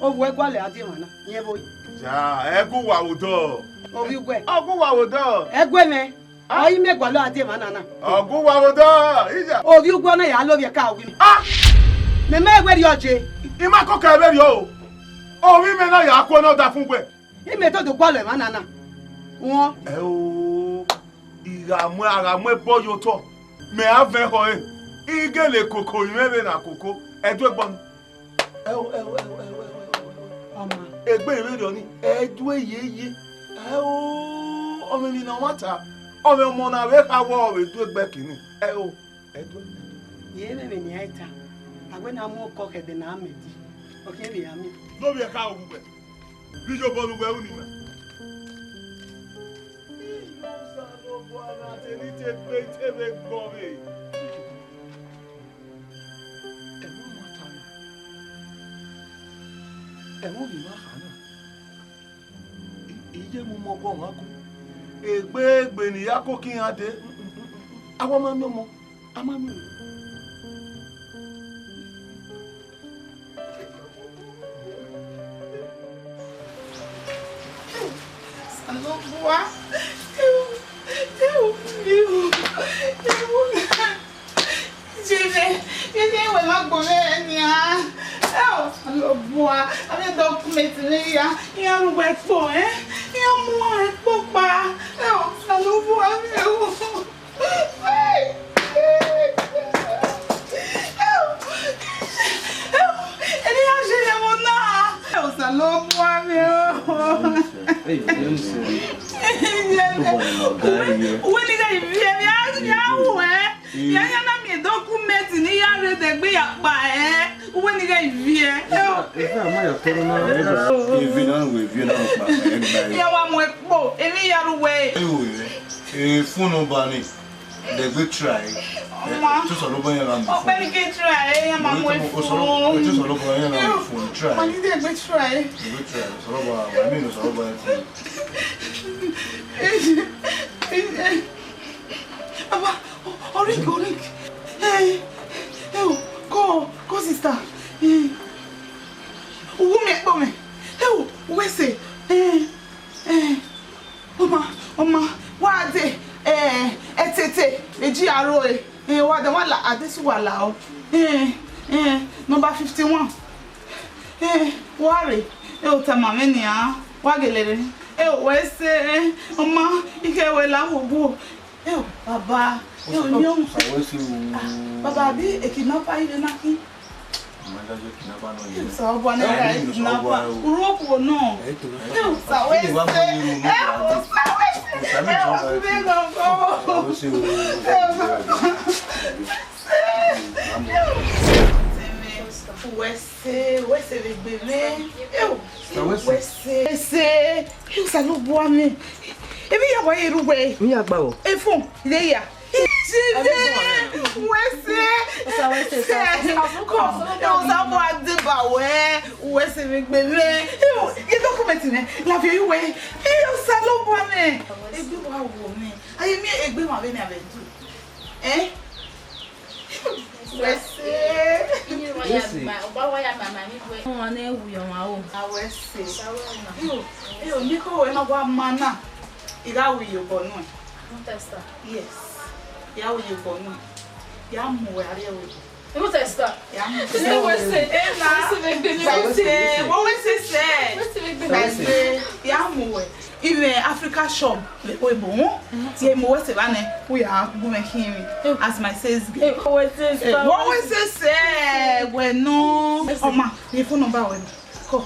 Owo egwale ade wana yen boy Ja, egu wa odo. obi gwe Ogu wa odo. egwe me oyi megwalo ade wana na Ogu wa odo. Ija. obi gwe na ya lo bi ka obi me me egwe ri oje Ima ko ka be ri o. O wi me na ya ko na da fun gwe. ime to do gwalo e mana na won O iramu aramu boyo to. Me ave ho e. Igele koko imebe na koko. Edu egbon. Oma Egbe ire ni edu eyeye. Omo mi na wata. Omo na we ka wo edu egbe kini. Edu. ye me ni aita agwe na mu ko ke de na amedi okay be ami No be ka ogugbe. Bi jo bonu gbe uni me. Iyo sa no bo ana te ni te pe te be gbo me. Emo mi wa kana. Ije mu mo ko nwa ku. Egbe ni ya ko kin ade. Awo ma mi mo. Ama mi. Alobua. Jene we ma gbore ni a. Alobua, ami document ni ya. Ya ru we po Ya mu e po pa. Alobua mi o. Ele ya jene mo na. Alobua mi o. When you get ya na mi document ni ya re de gbe ya pa when you get ya wa mo epo emi ya ru we Phone bani the good try to solo boy and oh very good try ya ma mo phone to solo boy and phone try man dey good try solo boy I mean solo boy Aba orig hey go sister uwu me po me we say Oma wa de etete eji aro wa de wa la adesu wa la o number 51 worry o ta mama ni a wa gelere we say Oma ike we la obo baba ni o baba bi ekidnapper ile na ki so bo na ga kidnapper uropo no so we say Yes. Ya wo ye bonu. Ya mu we are we. You testa. Ya mu. Say we say ya mu we. Even Africa shop le we bon. Tie mo we se ba ne. We are go make him as my says. What we say we no. Oma, the phone number we. Ko.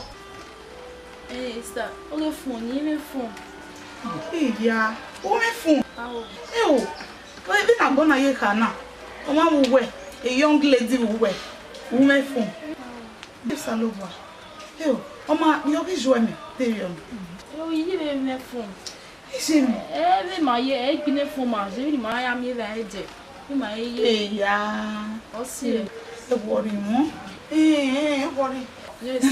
Está. O phone, ele phone. Yeah. O me phone. Well, if I'm gonna hear her now, will wear a young lady will wear woman phone. Yes, I love her. Hey, Oma, you always join me. Period. Oh, you didn't have phone. See me. Every my year, I've been a phone, my am here. Yeah. I'll see. The worry more. Worry. Yes,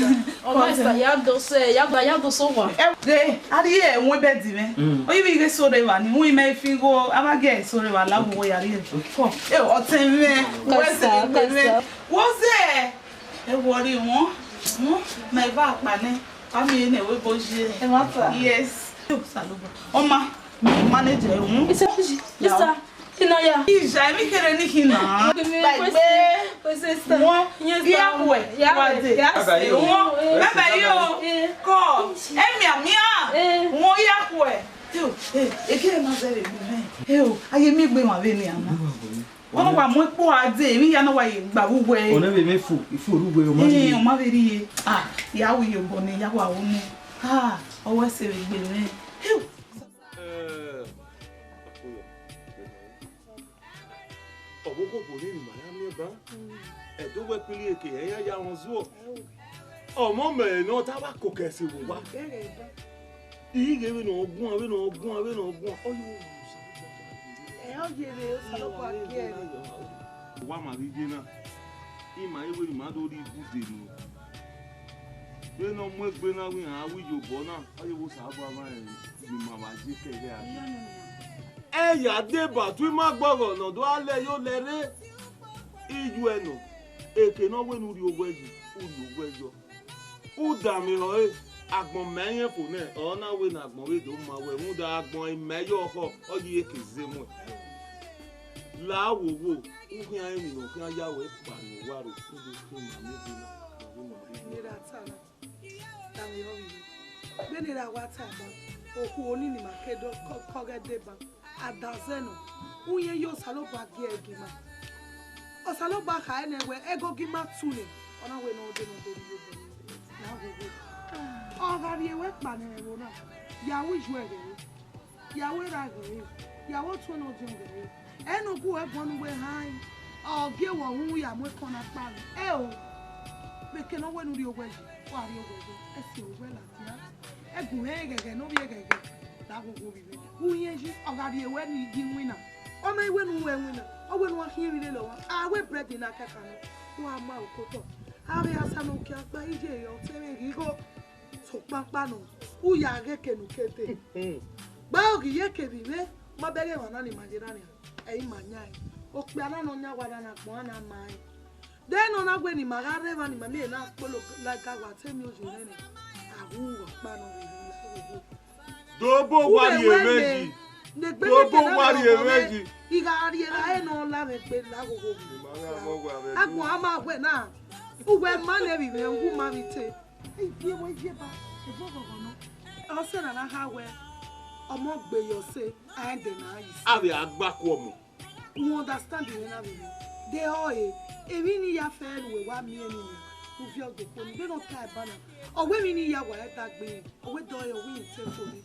oh, master, you have those over. Hey, are you one bed, man? Or you get so they want, we may think go, I'm again, so they will love away. Oh, 10 men. What's there? A worry more. My back, man. I mean, we both yes. Oma, manager, it's a yes, Inaya. Is I make anything now. Like sister. Yeah, boy. Yeah, you. Go. Emia. Mo ya boy. Eke ma zere bi. I me gbe ma be ni ana. Wọ́n wá mo po ade mi ya na wa ye gba wuwe. Ona be me fu, ifu orugwe o ma bi. O ma be ri. Ah, ya wi yo bo ni ya wa wo ni. Ah, owo se be gbe mi. Ọ̀bọ̀kọ̀ kò ní ìmọ̀lá mẹ́bàá ẹ̀dọ́gbẹ́ pínlẹ̀ èkè ẹ̀yà ya wọn zúọ̀ ọmọ mẹ́rin náà tábà kò kẹ̀sì wò wá ìyíge wí náà gún ọyọ́ yẹrẹ sálọ́pàá kí ẹ̀ wá màá rí jẹ́ náà ìmọ̀ ewé ni màá lórí ibùdó nù Be no mo gbe na wi han wi yo bo na. Aye wo sa ba ma ni mama ji kele a. Ya deba tu ma gboro na do ale yo lere. Iju eno. Eke no we nu ri ogweji, uri ogwejo. U da mi ho agbon meyen fo ne, ona we na agbon we do ma we, mu da agbon imeyo ho, oyi eke zemu. La wo wo, u ki an mi no ki an ya we pa ni wa ro, u do ki ma mi bi na. Ni ra tsana. Da mi ho wi. Be ni ra wa ta ba. Oku oni ni makedo koga deba. Adazeno. Uye yo salo ba gi egima. Osalo ba ka ene we ego gi matune. Ona we no de no do yo bo. Na go go. Oga ri we pa ne wo na. Ya wi ju ege. Ya we ra ge. Ya wo tu no jun ge. Enu ku e gbonu we han. O ge wo hu ya mo kon na pa. E o. Be ke no we nu ri ogwe ji. Wa ri ogwe ji. E si ogwe la ti ya. E gu he gege no bi gege. Da go go bi be. Uye ji oga ri we ni gi wina. O ma iwe nu we wina. O we nu wa hin ri le lo. Ah we bread na kaka no. Wa ma okoto. Ari asa no ki agba ije yo tere ri go. So papa no. U ya ge kenu kete. Ba o gi ye ke bi me. Ma bere wa na ni Nigerian. E ma nya. O pe ana no nya wa na pon ana mai. Den ona gwe ni magare ba ni mami na polo la ga wa te mi o je ne. Awu wo pa no ri. Dobo wari emeji. Dobo wari emeji. Iga ari era e no la me pe la go go. Agbon ama gwe na. Uwe ma le bi me ngu ma mi te. E bi we je ba. E bo go no. O se na na ha we. Omo gbe yo se and de na yi. Abi agbako omo. You understand the na bi. They all ebi ni ya fe we wa mi eni. U fi ogo ko ni be no tie bana. O we mi ni ya wa e ta gbe. O we do yo we te so ni.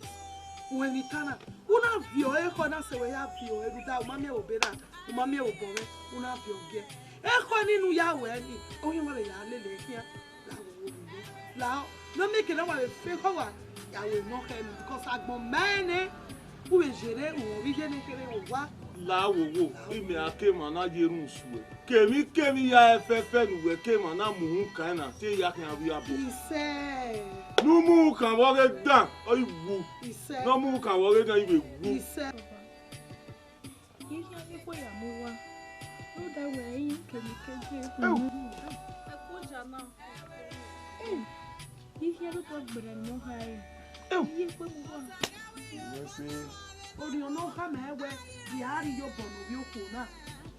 When we turn up, una vio e kona se we ya vio e da mama e obera, mama e obore, una vio ge. E koni nu ya we ni, o yin wa le ya lele kia, la wo wo ni. La no make na wa le fe ko wa, ya we no ke ni because agbon mene, u be jere u wi je ni kere o wa. La wo wo, imi ake mana yerun suwe. Kemi ya efefe nuwe ke mana muhun kana, te ya kan abi abo. Ise. Nu mu kan wore dan, oyi wu. Ise. No mu kan wore dan ibe wu. Ise. Ihe akwụkwọ ya mụwa. Ụda wee yi kemi keje. Akwụja na. Ihe rụkwa gbere mụ ha ya. Ihe kwe mụwa. Yes. Ori ono ha me we di ari yo bono bi oku na.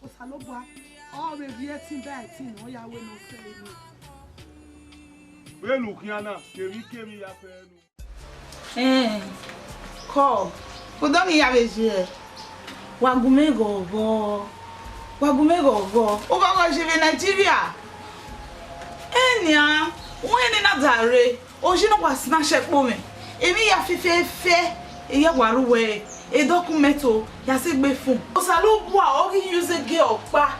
O salobwa. O re bi etin ba etin no ya we no se ni. Belu kiana, kemi ya fe nu. Ko. Odo mi ya beje. Wagumego go. O go je Nigeria. Enya, we na dare. O je no kwa smash po me. Emi ya fe. Iye waruwe e documento ya se gbe fun o sa lo bu a o ki use ge opa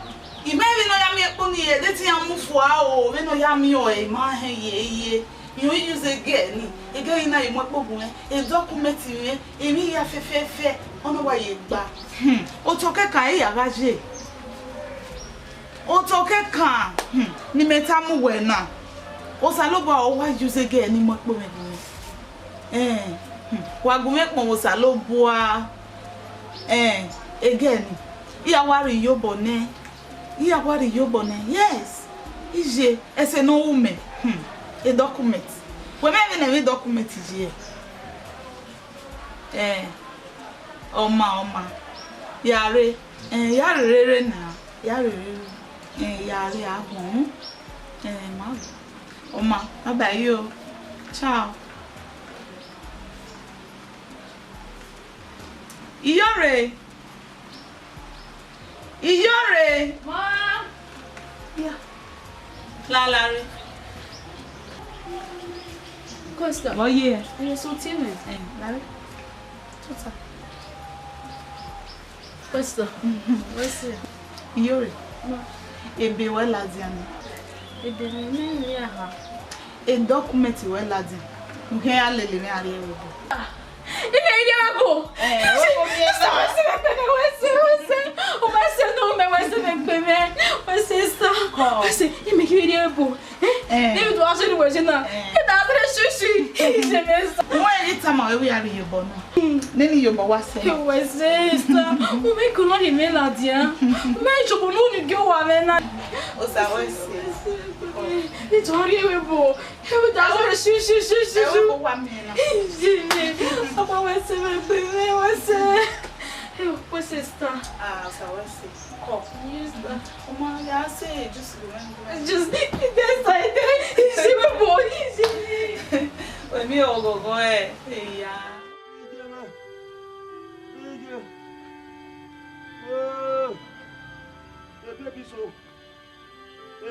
I me vi no ya mi epo ni e de ti an mu fo a o we no ya mi o e ma he ye you use ge ni e ge ina imo epo gun e document mi emi ya fe ono wa ye gba o to ke kan e ya gaje o to ke kan ni meta mu we na o sa lo bu a o wa use ge ni mo epo mi Wagume pon sa lo boa again Iyawari yobone yes ije ese no ume a document we me na we document je oma yare rere na yare agun ma oma bye yo ciao Ewere. Ma. Yeah. Lalare. Costa. Oh yeah. You're so timid. Larry. What's up? Costa. What's it? Ewere. Ma. Ebe we ladian. Ebe ni ya ha. A document we ladian. Nke ya lele me ari ewo. Ime ide babo. O se no me wese me peme. O se sta. O se ime ki ide babo. David was in the version. E da kure shushi. Jemesa. Why you tell me we are in your bono? Nini your boy say. We sister. We make no di meladia. Me jobo no ni go wa me na. O sa we say. Nítorí ewé bo. Ewe da so shushi. Ewe bo wa me na. Papa we say we say. What's sister? Ah, so we say. Come. Use that. Oma, ya say just go. Just this side. She we boy. We me o go eh. Ya.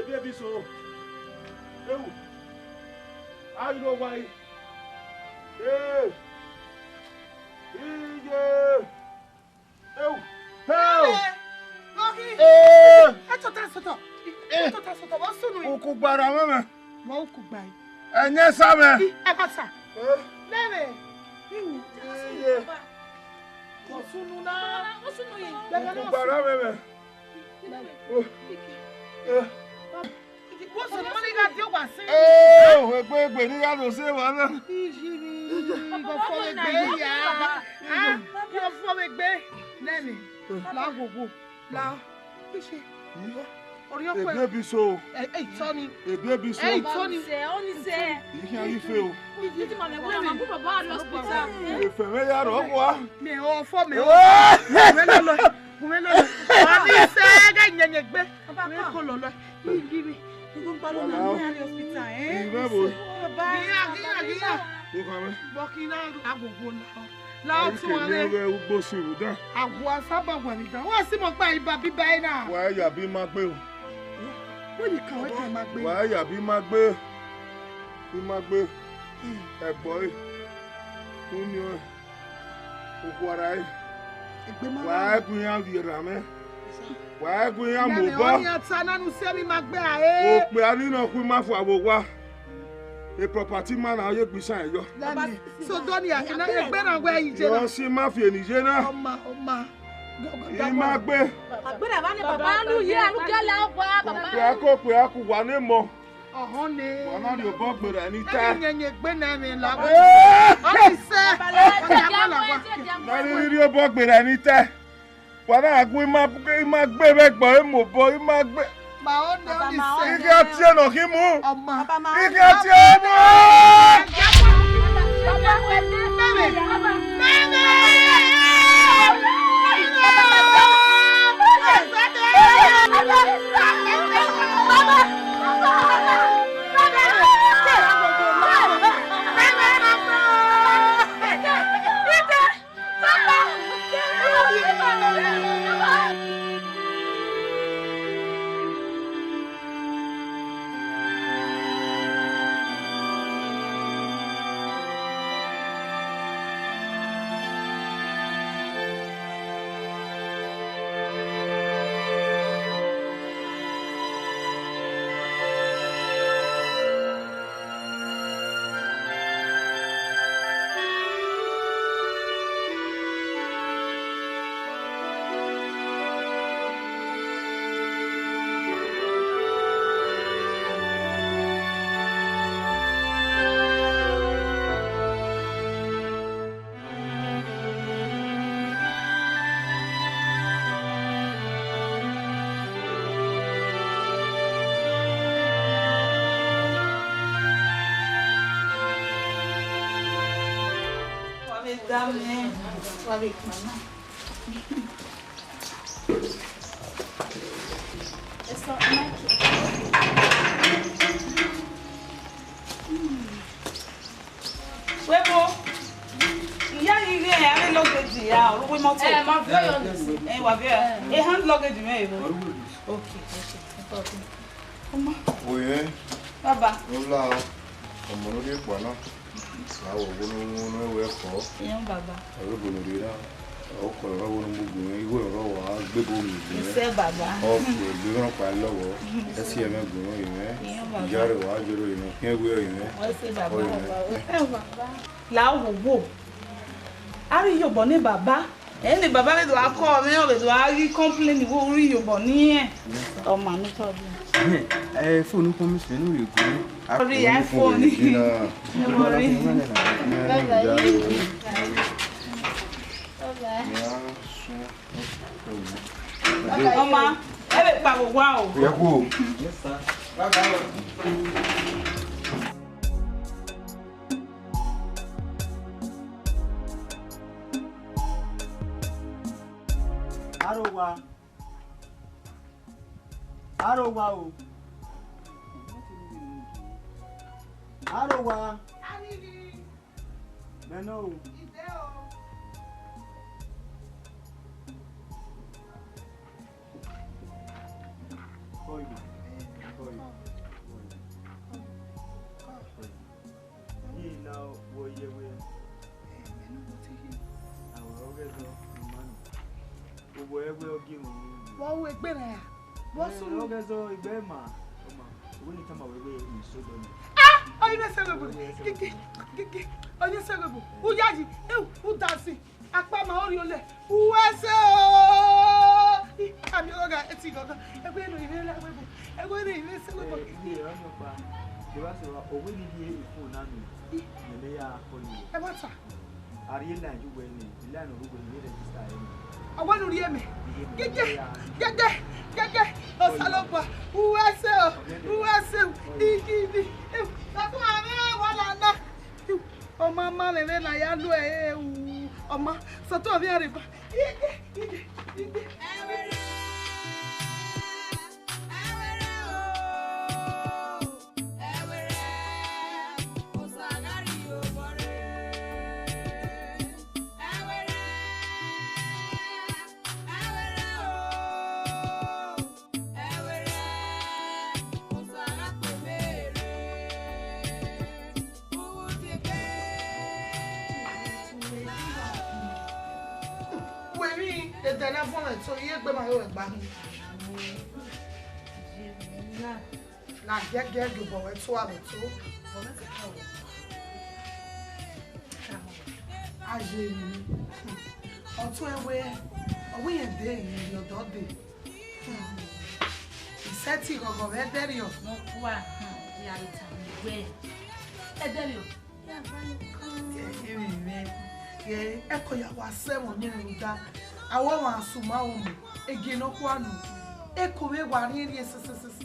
Baby so. Ewu. How you know why? Hey. Ewu. Hey. Oku gbara meme. Mo ku gba yi. Enye same. E ko sa. Leme. Ko sunu na. Oku gbara meme. Wo so money ga di o wa sin. Egbe ni ya lo se wa na. Go fo me gbe ya. Ah, go fo me gbe. Leme. La gogo. La. Ise. Ori o pe. Baby so. Tony. Baby so. Tony. Oni se. Ihe yi fe o. Titi ma me bo na bu baba at hospital. Efe me ya ro wa. Me o fo me o. Me lo. Oni se ga nyenye gbe. Me ko lo. Ibi. Go pa lo na at hospital Ibe bo. Baba. Iya. Ko ka me. Bokina agogo na. La tun ale. Ke ni ugbo siru da. Agwa saba gwa ni da. Wa si mo pa iba biba ina. Wa ya bi ma gbe o. Wo ni kan we kan ma gbe. Wa ya bi ma gbe. Bi ma gbe. Egbo e. Uni o. Oku ara e. Egbe ma. Wa gun ya wi ra me. Wa gun ya mo Me ba. o ni ata nanu se mi ma gbe a e. O pe ani na ku ma fu awo wa. A property man na ye gbisa yo. So Donia ina egbe na gbe yi je na. Yo si ma fi enije na. Oma. I ma gbe. Agbera ba ni baba lu ye anu gala wa baba. Pe aku wa ni mo. Ohun ni. Wa na ri o bo gbe ra ni ta. Nyenye gbe na mi la. Oni se. Na ri o bo gbe ra ni ta. Wa na agun ma gbe be gbo e mo bo ma gbe. Ma o ne oni se. Ike ati e no ki mu. Oma. Ike ati e mu. Dame. Suave, mamá. Eso Huevo. Ya llegué a ver luggage ya, o we moto. Ma vie Wa vie. E hand luggage me e. Okay. Mama. Oye. Baba. Hola. Como no de pana. La wo no we ko. Yan baba. Aro bo no de na. O ko ro wo no mugu e wo ro wa gbe bo mi. Ise baba. O ko bi ron pa lowo. E si e me gun ro yin. Jare wa joro yin. Yen we yin. O se baba. Baba. La wo. Ari yo bo ni baba. Any baba le do akọ mi o le do ari complain wo ori yo bo ni e. O ma mi to bi. Phone ko mi se nu le go. Orí iPhone. Ọmọ, ẹ lè pa gbogbo àwọn. Yẹ kó. Yes, sir. Arowa. Arowa. Beno. Oi. He now wo yewe. Àwọn ogezo manu. Gbogbo egbe ogi mu. Wọ́n wo ẹgbẹ́ rẹ̀ yà. Wọ́n sùn. Ogezo igbe ma. Oma. Owo ni tama wewe isodo ni. Onye sẹ́gbẹ̀bù. Gẹ́gẹ́. Onye sẹ́gbẹ̀bù. Uyaji. Udasi. Apá ma orí olè. Uwẹ́sẹ̀ ooo. Àmì ọ̀gá etí gangan. Ẹgbẹ́ inú ìwé lẹ́gbẹ̀bù. Ẹgbẹ́ inú ìwé sẹ́gbẹ̀bù. Ilé ọ̀nà pa. Ìwà sọ̀rọ̀ òwe ni bí ìfò náà nù. Ìyẹ̀lẹ̀ yà kọlu. Ẹ bá ta. Àríyé náà ju wẹ̀ ní ilé àná orúkọ ìwé rẹ̀jísítà ẹ̀ ní. Ọwọ́ lórí ẹ̀mẹ̀. Gẹ́gẹ́. Ọ̀sálọ́pàá. Uwẹ́sẹ̀ o. Igi. Lọ́tún àmì ẹ̀wọ̀n lànà. Ọmọ ọmọ rẹ̀ náà yá lú ẹ̀ ọmọ sọ́tọ̀ bí àrèbá. Igi. So you gbé ma yo gba mi. Na gẹ́gẹ́ go bo we to abo to. Bo me ka o. Aje mi. Ọ̀tún ewe. Owi en de ni yo do de. Iseti gogo we deri o. Mo kwa. Ya ita mi gbe. E deri o. Ya ba ni kan. Ye e ko ya wa 7 ni nda. Àwọn wọn asuma wọn ege no kwanu ekowe wa ni ri sesesese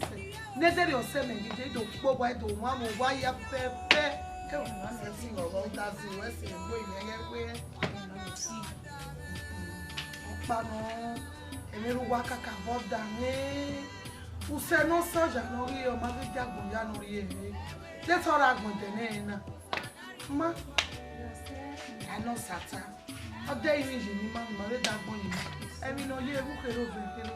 nedere ose mengeje do gbogbo edo wọn mo wa ya pepe e wọn se si ọ̀rọ̀ ta si we se gbo iyen pe pa no emeru wa kaka boda ni use no soja no ri o ma fi jagun ya no ri e le tora agbon de na ma ano sata ọdẹ ìrìnjì ní máa ń mọ̀ lé dàgbọ́n yìí ẹ̀mí náà yé ewu kéré obìnrin kéré.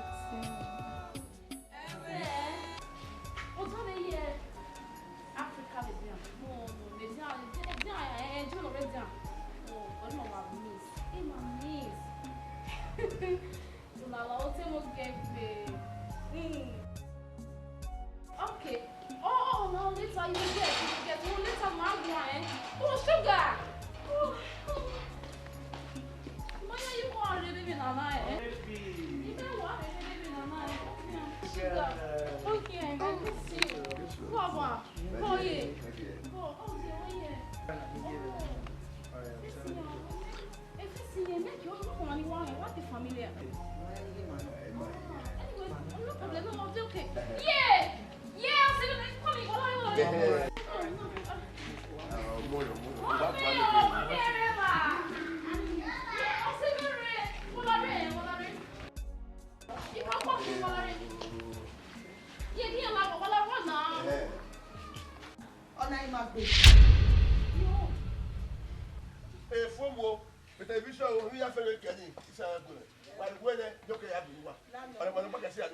Okay. Oh, no, later you will get. Oh, later, Margaret. Oh, sugar. Oh. You want to live in a night? You don't want to live in a night. Sugar. Okay, I can see you. Papa. Oh, yeah. Oh, yeah. If you see him, make your money one. What the familiar? No problem. No, it's okay. Yeah. I'm saying it's coming. What Fomo, television, we have a candy. It's a good. But when you can have you, I don't want to see you.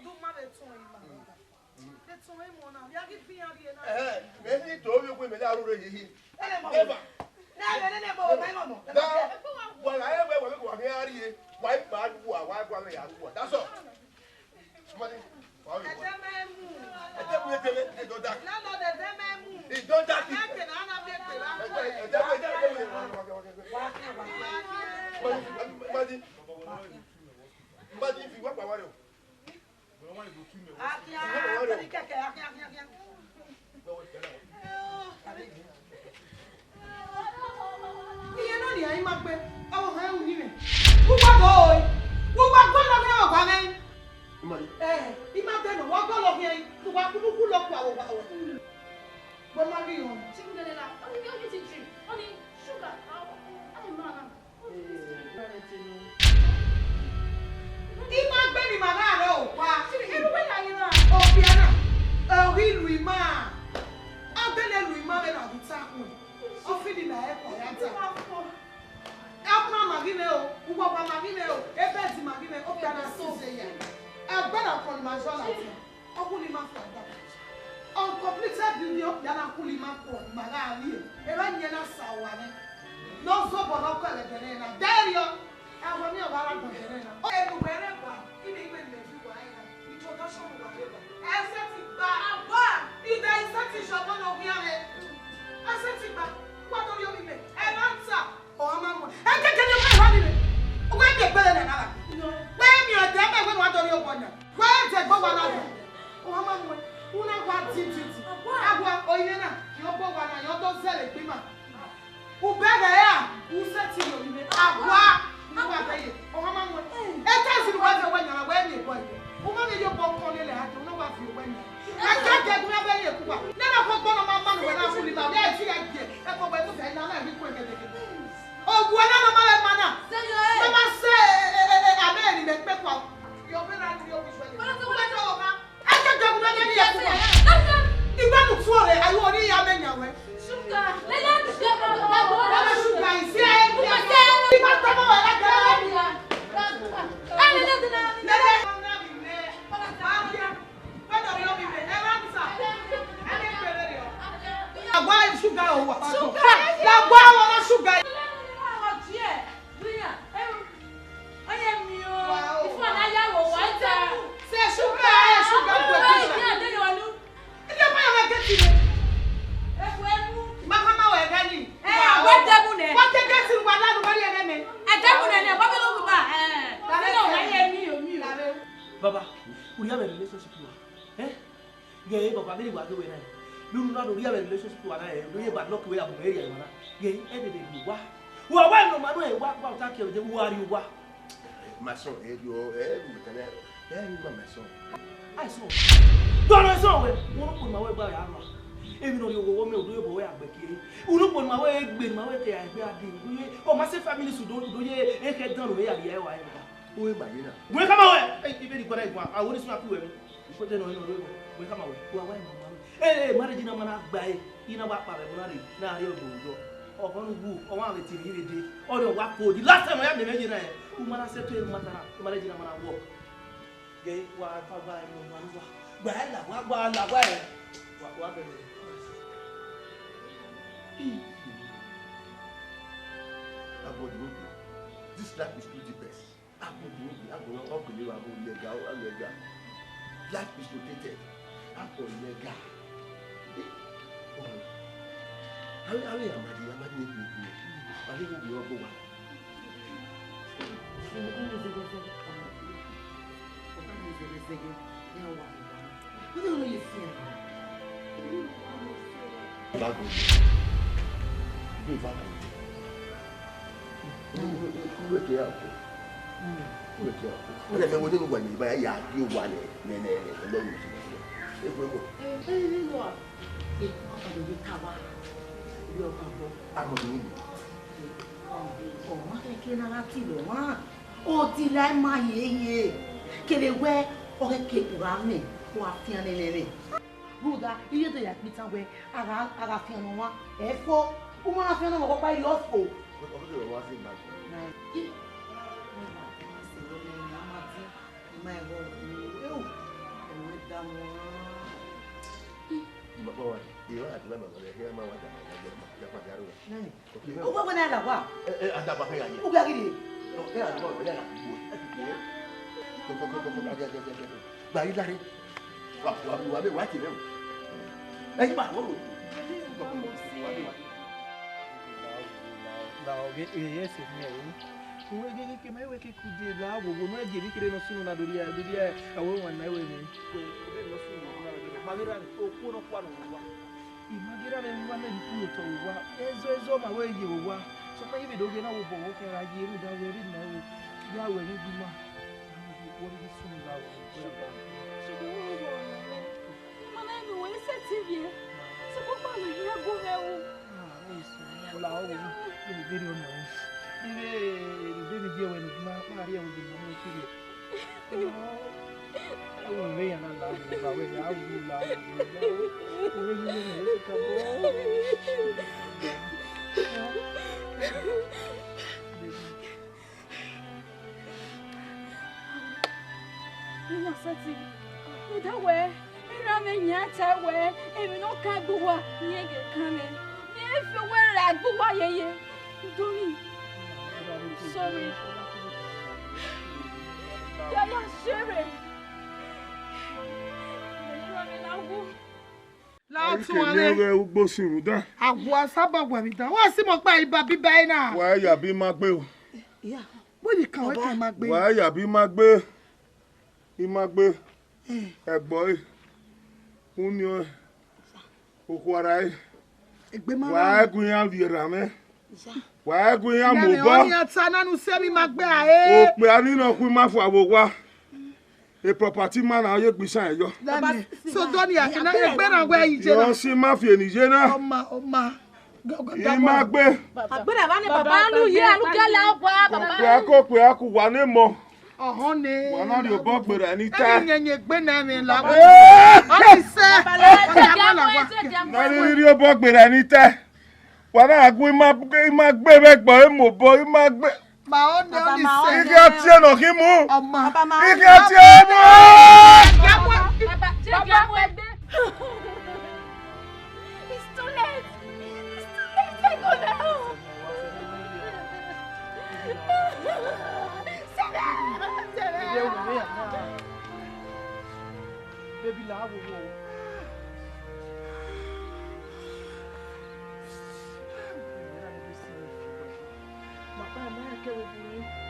Do mother to him. Let's only one now. You get me out here. Maybe told you women are already here. Never. Well, I have a look here. White bad, white one, that's all. Money. But if you want ni na e ko ya ta Akuna magine o, ugwagwa magine o, ebezi magine o kana sise ya. Egbera kon ma jola ti. Okuli ma fa da. Uncompleted building of yana kuli ma ko maga ali. Eba nyena sawane. No so bono ko le gene na. Dario. Awo mi o bara go gene na. O enu were ba. Ibi igbe le fi wa ina. Introduction wa ba. Eseti ba aba. Ida iseti shomo no bi ame. Eseti ba. Kwa to yo mi me. E answer. O ama mo. E kekele wa wa ni me. O gbe be gbele na nara. We mi o de me we wa to ri o bonya. We je gbo wa na. O ama mo. Una gwa titi. Agwa oyena. Yo gbo wa na yo to sele pima. Ubega ya. Useti yo ni me. Agwa. Agwa baye. O ama mo. E ta si wa je wa nyara we ni boy. O ma me yo bo kon le ha to no wa fi we ni. I can't get me away here. Never put one of my man when I fully love. Yeah, she I get. I go back to say, now I'm going to get it. Oh, what am I, man? Never say, amen. Make me walk. You're very angry. You're very angry. I can't get me here. You want to swallow it? I already am in your way. Sugar. Sugar is here. You must come over. Sugar or what? Sugar! Sugar! I am you. If one I am what? Say sugar, sugar. Mama, we're getting. What the moon? What the gas in one other body again? I don't know what Baba, we have a relationship. Eh? Yeah, Baba, very well doing it. You know, we have a relationship with another. We have not we have area. Gay, everything you want. Who are one no matter what about that? Who are you? What? My son, you my son. I saw. Don't I saw it. Won't put my way by Arma. Even though you will do your boy, I'm baking. Who look on my way, been my way, I did. Oh, my families who don't do ye, and get done away at the air. Who am I? We come away. I wouldn't snap you. Put them on the river. We come away. Who are one? Eh, marriage in a man by in a wap by money. Now you'll go. Or one who, or one with TV, or the wap for the last time I have the millionaire. Who man said to him, marriage in a man walk. Gay, why, Papa, well, what this life is too deep. I'm going to open you. I'm going to go. Life is protected. I'm going to go. How are you? I'm Buda, iye to yak bitan we ara fi onu wa e fo o ma fi onu mo pa ile ofo o ko wa si ba na ma e go e o e da mo baba wa e wa ati mama le he ma wa da ya pa daru na o wa na la wa ada ba ya o ga gidi o e a do le la ko ba yi dare wa be wa ti le Hey, man, what? Yes, que me que cuide lá, vou não é de vir querer no suno na doria, a uma na eu nem. No suno na magira o cuno quando va. E magira é uma na cuno to va. Ezo ma we de va. Só para ir do que na o bom que era de ir da we na o. Ya we ni ma. O de suno lá. TV. Você pode falar em agora isso. Lá o vídeo não. Ele viu ele Maria o vídeo não TV. Eu venho lá vai ver algo lá. O vídeo não acabou. tell where if you don't can't go what you get coming. If you wear that go what ye. Don't sorry. Yeah, sorry. Kẹ̀lé ugbó sírù dá. Àgùn sábà wà mí dá. Wọ́n sì mọ̀ pé ìbá bíbá ẹ̀ náà. Wàá yàbí má gbé o. Bó ní kàwé kan máa gbé. Wàá yàbí má gbé. Má gbé. Ẹ̀gbọ́n ẹ̀. Ń ní òkú ara ẹ̀. Wàá gun ya wìrà mẹ́. Wàá gun ya mò bọ́. Ọ̀nì àtà nánú sẹ́mi máa gbé àyè. Òpè anínàkú má fọ àwò wá. A property man na ye gbisa eyo. So Donia, ina egbe na gbe ije na. Yo si ma fi enije na. Oma. Ima gbe. Agbera ba ni baba lu ye anu gala opa baba. Pe aku wa ni mo. Ohun ni. Wa na ri obo gbere ni ta. Enyenye gbe na mi la. Oni se. Na ri obo gbere ni ta. Wa na agun ima gbe be gbo e mo bo ima gbe. Ma on ni se. Ike ati e no ki mu. Oma. Ike ati e mu. Baba, take your way. It's too late. It's too late. I go now. Baby, la wo. Mama, I'm not going to